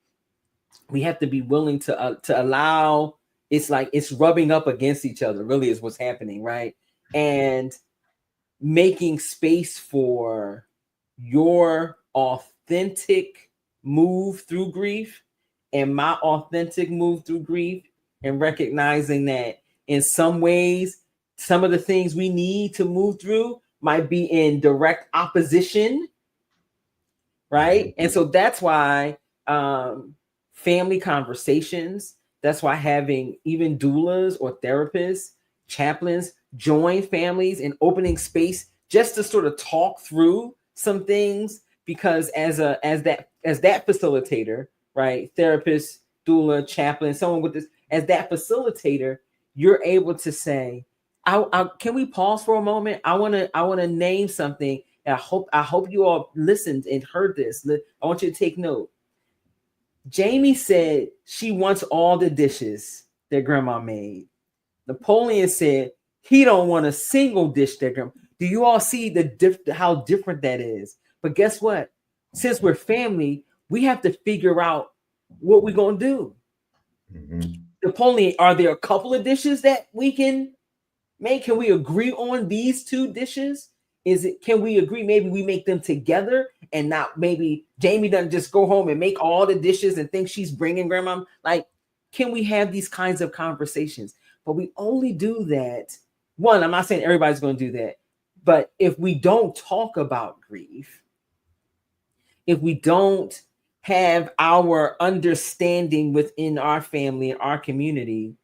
we have to be willing to allow, it's like it's rubbing up against each other, really is what's happening, right? And making space for your authentic move through grief and my authentic move through grief, and recognizing that in some ways, some of the things we need to move through might be in direct opposition, right? And so that's why family conversations, that's why having even doulas or therapists, chaplains join families and opening space just to sort of talk through some things, because as that facilitator, right? Therapist, doula, chaplain, someone with this, as that facilitator, you're able to say, can we pause for a moment? I want to name something. I hope you all listened and heard this. I want you to take note. Jamie said she wants all the dishes that grandma made. Napoleon said he don't want a single dish that grandma. Do you all see how different that is? But guess what? Since we're family, we have to figure out what we're going to do. Napoleon, are there a couple of dishes that we can make? Can we agree on these two dishes? Can we agree maybe we make them together, and not maybe Jamie doesn't just go home and make all the dishes and think she's bringing grandma? Like, can we have these kinds of conversations? But we only do that. One, I'm not saying everybody's going to do that, but if we don't talk about grief, if we don't have our understanding within our family and our community,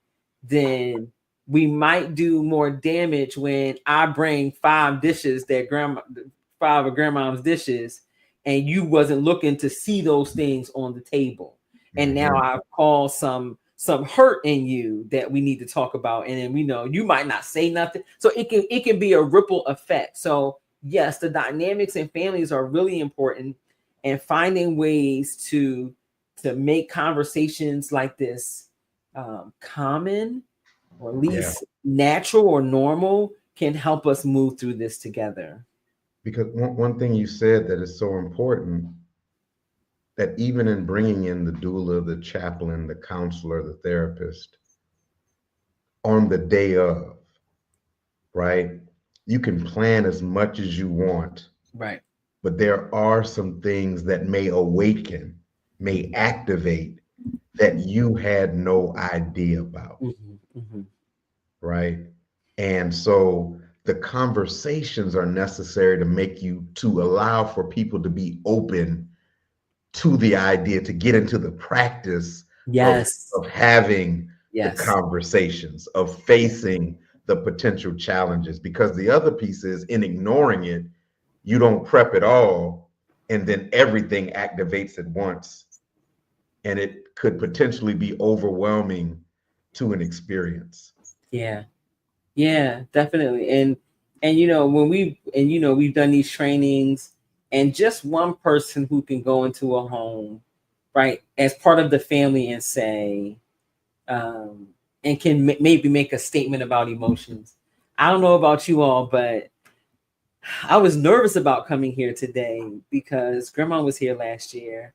then we might do more damage when I bring five of grandma's dishes, and you wasn't looking to see those things on the table. And now I've caused some hurt in you that we need to talk about. And then we know you might not say nothing. So it can be a ripple effect. So yes, the dynamics in families are really important, and finding ways to make conversations like this common, or at least natural or normal, can help us move through this together. Because one thing you said that is so important, that even in bringing in the doula, the chaplain, the counselor, the therapist, on the day of, right? You can plan as much as you want. Right. But there are some things that may awaken, may activate, that you had no idea about. Right? And so the conversations are necessary to allow for people to be open to the idea, to get into the practice of having the conversations, of facing the potential challenges. Because the other piece is, in ignoring it, you don't prep at all, and then everything activates at once, and it could potentially be overwhelming to an experience. Yeah, definitely. And we've done these trainings, and just one person who can go into a home, right, as part of the family, and say, and can maybe make a statement about emotions. I don't know about you all, but I was nervous about coming here today because grandma was here last year,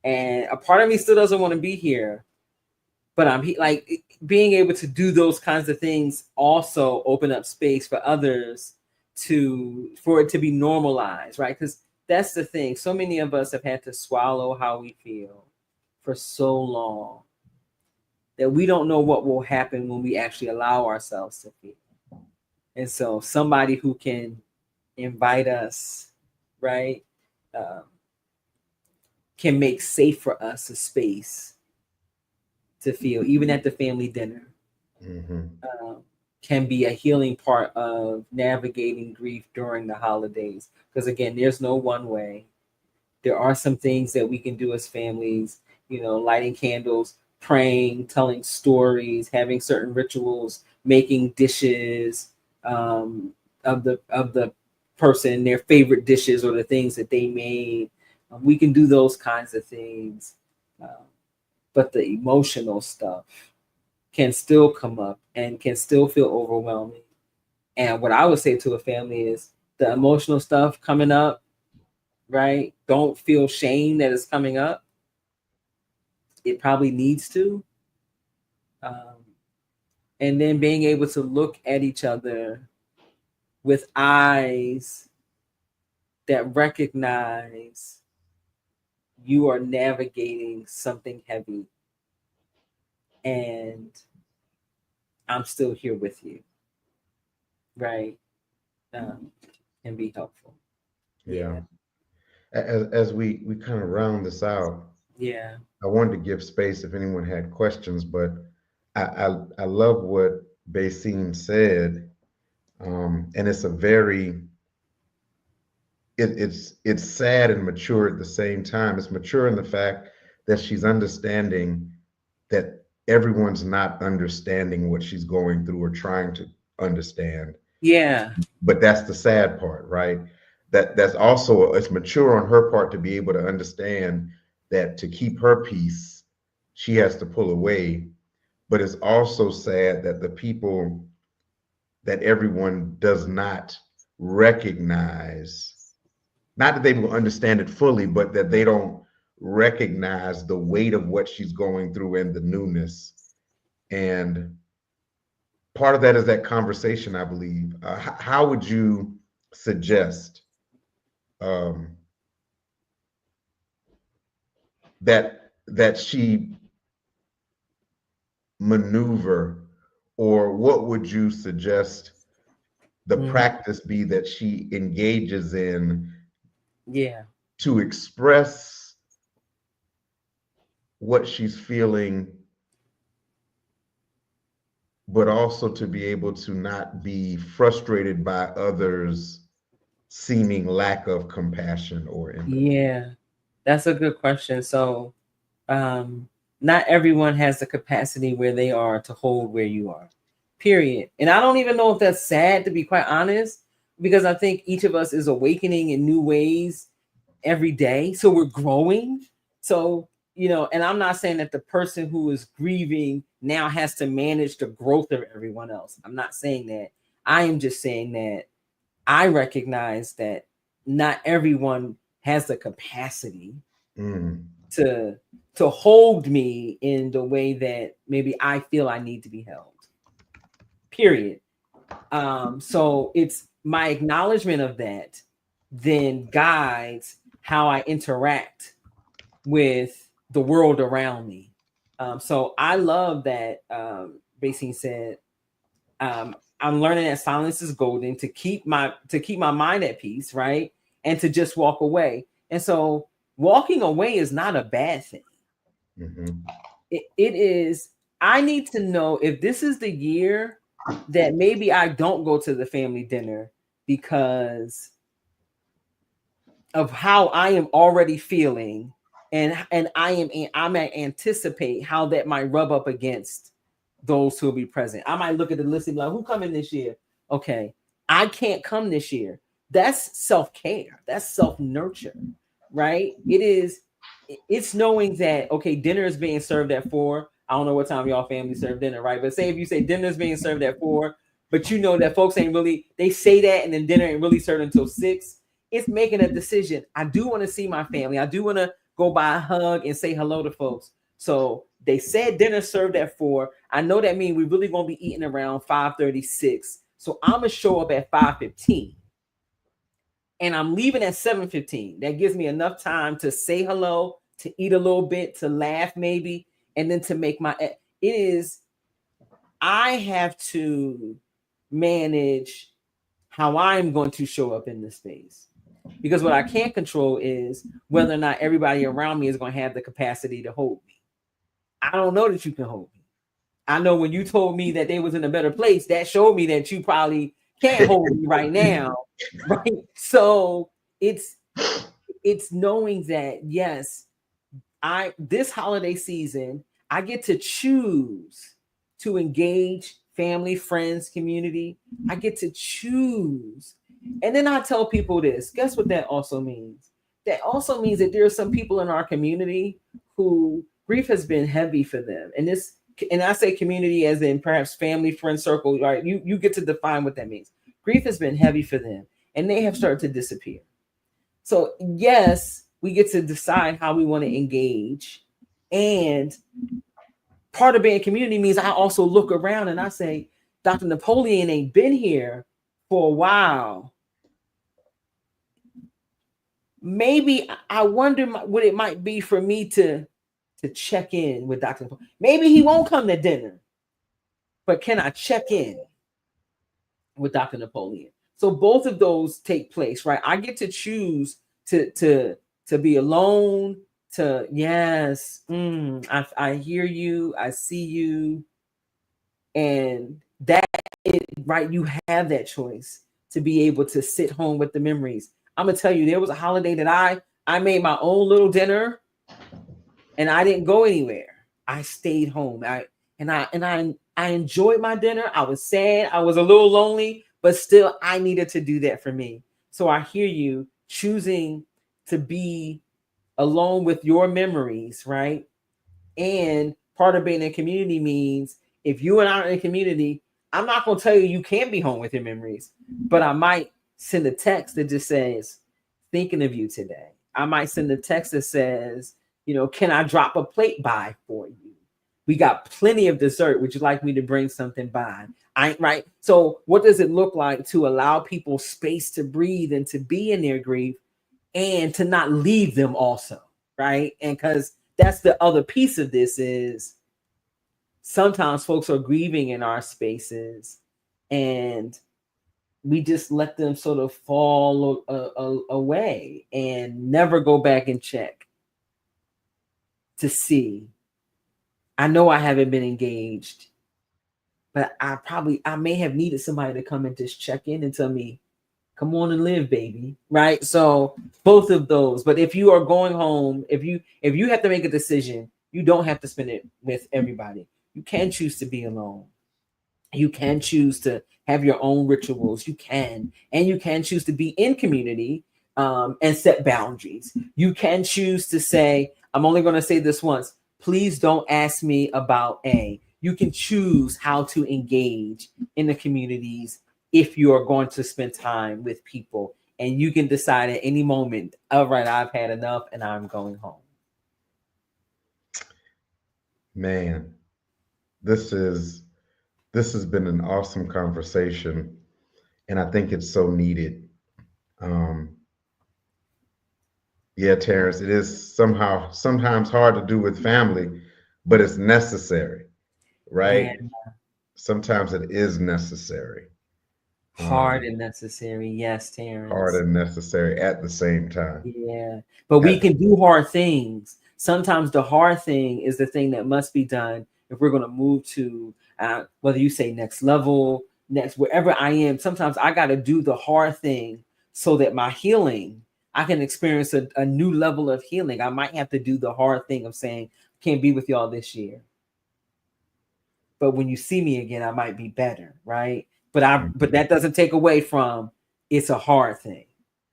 and a part of me still doesn't want to be here. But I'm like, being able to do those kinds of things also open up space for others for it to be normalized, right? Because that's the thing. So many of us have had to swallow how we feel for so long that we don't know what will happen when we actually allow ourselves to feel. And so somebody who can invite us, right, can make safe for us a space to feel, even at the family dinner. can be a healing part of navigating grief during the holidays. Because again, there's no one way. There are some things that we can do as families, lighting candles, praying, telling stories, having certain rituals, making dishes of the person, their favorite dishes or the things that they made. We can do those kinds of things. But the emotional stuff can still come up and can still feel overwhelming. And what I would say to a family is the emotional stuff coming up, right? Don't feel shame that it's coming up. It probably needs to. And then being able to look at each other with eyes that recognize you are navigating something heavy and I'm still here with you, right? Can be helpful. Yeah. As we kind of round this out, Yeah. I wanted to give space if anyone had questions, but I love what Basine said, and it's a very it's sad and mature at the same time. It's mature in the fact that she's understanding that everyone's not understanding what she's going through or trying to understand. Yeah. But that's the sad part, right? That's also, it's mature on her part to be able to understand that to keep her peace, she has to pull away. But it's also sad that the people that everyone does not recognize, not that they will understand it fully, but that they don't recognize the weight of what she's going through and the newness. And part of that is that conversation, I believe. How would you suggest um, that she maneuver, or what would you suggest the practice be that she engages in to express what she's feeling, but also to be able to not be frustrated by others' seeming lack of compassion or empathy? Yeah, that's a good question. So, not everyone has the capacity where they are to hold where you are, period. And I don't even know if that's sad, to be quite honest, because I think each of us is awakening in new ways every day. So we're growing. So, and I'm not saying that the person who is grieving now has to manage the growth of everyone else. I'm not saying that. I am just saying that I recognize that not everyone has the capacity to hold me in the way that maybe I feel I need to be held. Period. So it's my acknowledgement of that then guides how I interact with the world around me. So I love that Basine said, I'm learning that silence is golden to keep my mind at peace, right? And to just walk away. And so walking away is not a bad thing. It is, I need to know if this is the year that maybe I don't go to the family dinner because of how I am already feeling, and I'm anticipate how that might rub up against those who will be present. I might look at the list and be like, who coming this year? Okay, I can't come this year. That's self-care. That's self-nurture, right? It's knowing that, okay, dinner is being served at 4. I don't know what time y'all family serve dinner, right? But say if you say dinner is being served at 4, but you know that folks ain't really, they say that and then dinner ain't really served until 6. It's making a decision. I do want to see my family. I do want to go by a hug and say hello to folks. So they said dinner served at 4. I know that means we really won't be eating around 5:36. So I'm gonna show up at 5:15. And I'm leaving at 7:15. That gives me enough time to say hello, to eat a little bit, to laugh maybe, and then to make my I have to manage how I'm going to show up in this space. Because what I can't control is whether or not everybody around me is going to have the capacity to hold me. I don't know that you can hold me. I know when you told me that they was in a better place, that showed me that you probably can't hold me right now. Right. So it's knowing that, yes, this holiday season, I get to choose to engage family, friends, community. I get to choose. And then I tell people this. Guess what that also means? That also means that there are some people in our community who grief has been heavy for them. And I say community as in perhaps family, friend circle, right? You get to define what that means. Grief has been heavy for them and they have started to disappear. So yes, we get to decide how we want to engage. And part of being community means I also look around and I say, Dr. Napoleon ain't been here for a while. Maybe I wonder what it might be for me to check in with Dr. Napoleon. Maybe he won't come to dinner, but can I check in with Dr. Napoleon? So both of those take place, right? I get to choose to be alone. To yes, I hear you, I see you, and that right. You have that choice to be able to sit home with the memories. I'm gonna tell you, there was a holiday that I made my own little dinner, and I didn't go anywhere. I stayed home. I enjoyed my dinner. I was sad. I was a little lonely, but still I needed to do that for me. So I hear you choosing to be alone with your memories, right? And part of being in community means if you and I are in community, I'm not going to tell you you can't be home with your memories, but I might send a text that just says, thinking of you today. I might send a text that says, can I drop a plate by for you? We got plenty of dessert. Would you like me to bring something by? Right. So what does it look like to allow people space to breathe and to be in their grief and to not leave them also? Right. And because that's the other piece of this is sometimes folks are grieving in our spaces and we just let them sort of fall away and never go back and check to see. I know I haven't been engaged, but I may have needed somebody to come and just check in and tell me, come on and live, baby. Right. So both of those. But if you are going home, if you have to make a decision, you don't have to spend it with everybody. You can choose to be alone. You can choose to have your own rituals. You can, and you can choose to be in community and set boundaries. You can choose to say, I'm only going to say this once. Please don't ask me about A. You can choose how to engage in the communities if you are going to spend time with people. And you can decide at any moment, all right, I've had enough and I'm going home. Man, this has been an awesome conversation, and I think it's so needed. Yeah, Terrence, it is sometimes hard to do with family, but it's necessary, right? Yeah. Sometimes it is necessary. Hard and necessary. Yes, Terrence. Hard and necessary at the same time. Yeah. But we can do hard things. Sometimes the hard thing is the thing that must be done if we're going to move to whether you say next level, next wherever I am. Sometimes I got to do the hard thing so that my healing, I can experience a new level of healing. I might have to do the hard thing of saying, can't be with y'all this year. But when you see me again, I might be better, right? But that doesn't take away from it's a hard thing,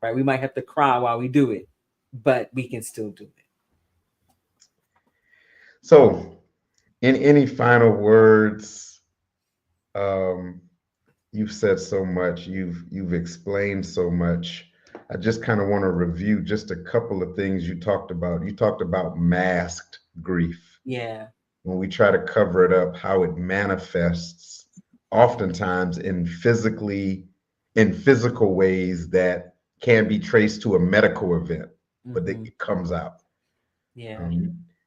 right? We might have to cry while we do it, but we can still do it. So, in any final words, you've said so much, you've explained so much. I just kind of want to review just a couple of things you talked about. You talked about masked grief. Yeah. When we try to cover it up, how it manifests oftentimes in physical ways that can be traced to a medical event, but it comes out. Yeah.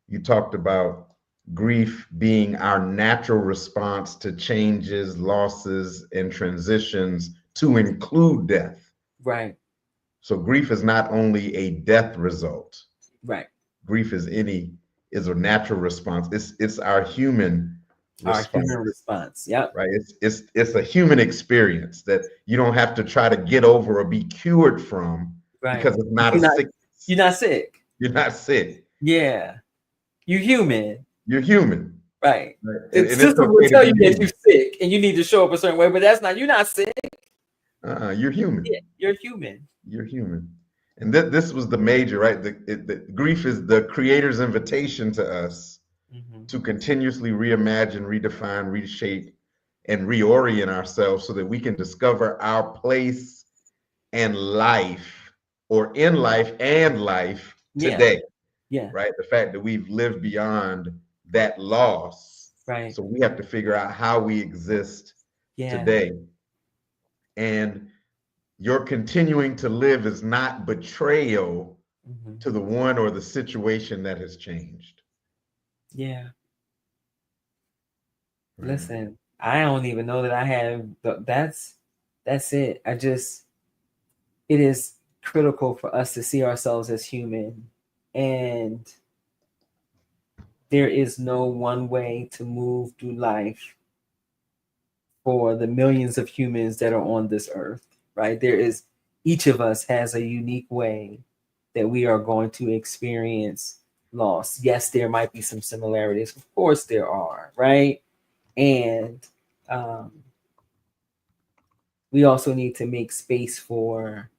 You talked about grief being our natural response to changes, losses, and transitions to include death. Right. So grief is not only a death result. Right. Grief is a natural response. It's our human Our human response, response. Yep. right? It's a human experience that you don't have to try to get over or be cured from, Right. because it's not a You're not, sickness. you're not sick. You're not sick. Yeah. You're human. You're human. Right. Right? The And it's system will okay to tell be you that you're human. sick and you need to show up a certain way, but that's not, you're not sick. You're human. Yeah, you're human. You're human. And this was the major, right? The grief is the creator's invitation to us Mm-hmm. to continuously reimagine, redefine, reshape, and reorient ourselves so that we can discover our place and life, or in life and life Yeah. today, Yeah. right? The fact that we've lived beyond that loss. Right. So we have to figure out how we exist Yeah. today. And your continuing to live is not betrayal Mm-hmm. to the one or the situation that has changed. Yeah. Right? Listen, I don't even know that I have, that's it. It is critical for us to see ourselves as human. And there is no one way to move through life for the millions of humans that are on this earth, right? Each of us has a unique way that we are going to experience loss. Yes, there might be some similarities. Of course, there are, right? And um, we also need to make space for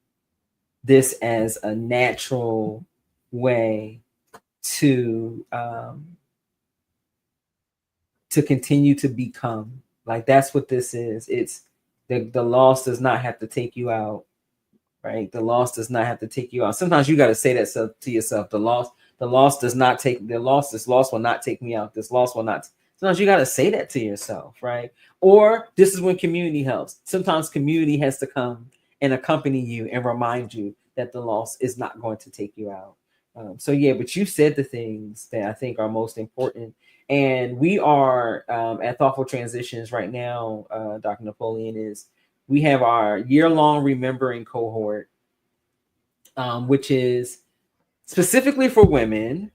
this as a natural way to continue to become. Like, that's what this is. It's the loss does not have to take you out, right? The loss does not have to take you out. Sometimes you got to say that to yourself. This loss will not take me out. This loss will not. Sometimes you got to say that to yourself, right? Or this is when community helps. Sometimes community has to come and accompany you and remind you that the loss is not going to take you out. So yeah, but you said the things that I think are most important. And we are at Thoughtful Transitions right now, Dr. Napoleon, we have our year-long remembering cohort, which is specifically for women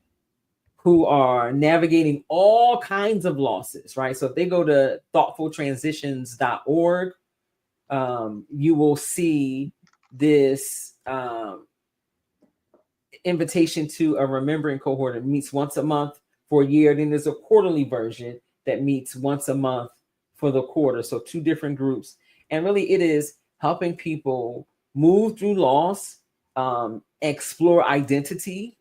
who are navigating all kinds of losses, right? So if they go to thoughtfultransitions.org, you will see this invitation to a remembering cohort. It meets once a month for a year. Then there's a quarterly version that meets once a month for the quarter. So two different groups. And really it is helping people move through loss, explore identity,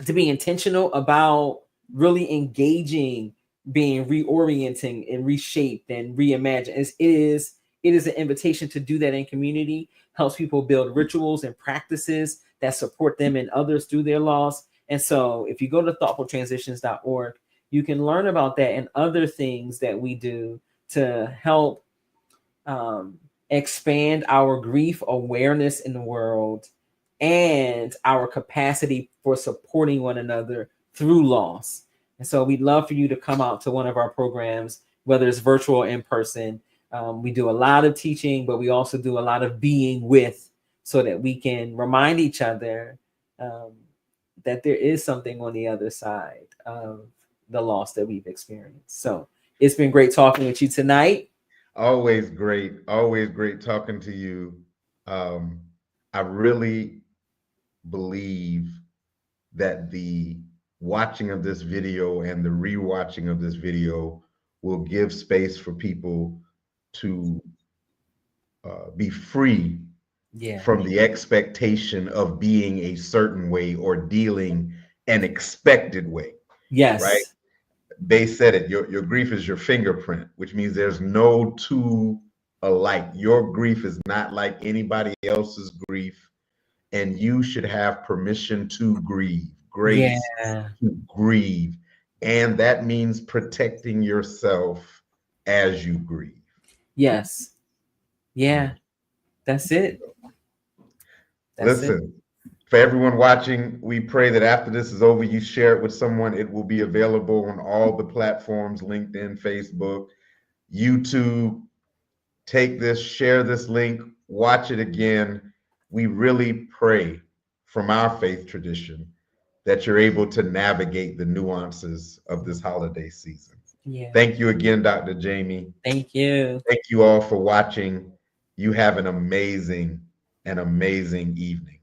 to be intentional about really engaging, being reorienting and reshaped and reimagined. It is an invitation to do that in community, helps people build rituals and practices that support them and others through their loss. And so if you go to thoughtfultransitions.org, you can learn about that and other things that we do to help expand our grief awareness in the world and our capacity for supporting one another through loss. And so we'd love for you to come out to one of our programs, whether it's virtual or in person. We do a lot of teaching, but we also do a lot of being with, so that we can remind each other that there is something on the other side of the loss that we've experienced. So it's been great talking with you tonight. Always great talking to you. I really believe that the watching of this video and the rewatching of this video will give space for people to be free from the expectation of being a certain way or dealing an expected way. Yes. Right? They said it. Your grief is your fingerprint, which means there's no two alike. Your grief is not like anybody else's grief, and you should have permission to grieve, grace to grieve. And that means protecting yourself as you grieve. Yes. Yeah. That's it. Listen, for everyone watching, we pray that after this is over, you share it with someone. It will be available on all the platforms, LinkedIn, Facebook, YouTube. Take this, share this link, watch it again. We really pray from our faith tradition that you're able to navigate the nuances of this holiday season. Yeah. Thank you again, Dr. Jamie. Thank you. Thank you all for watching. You have an amazing evening.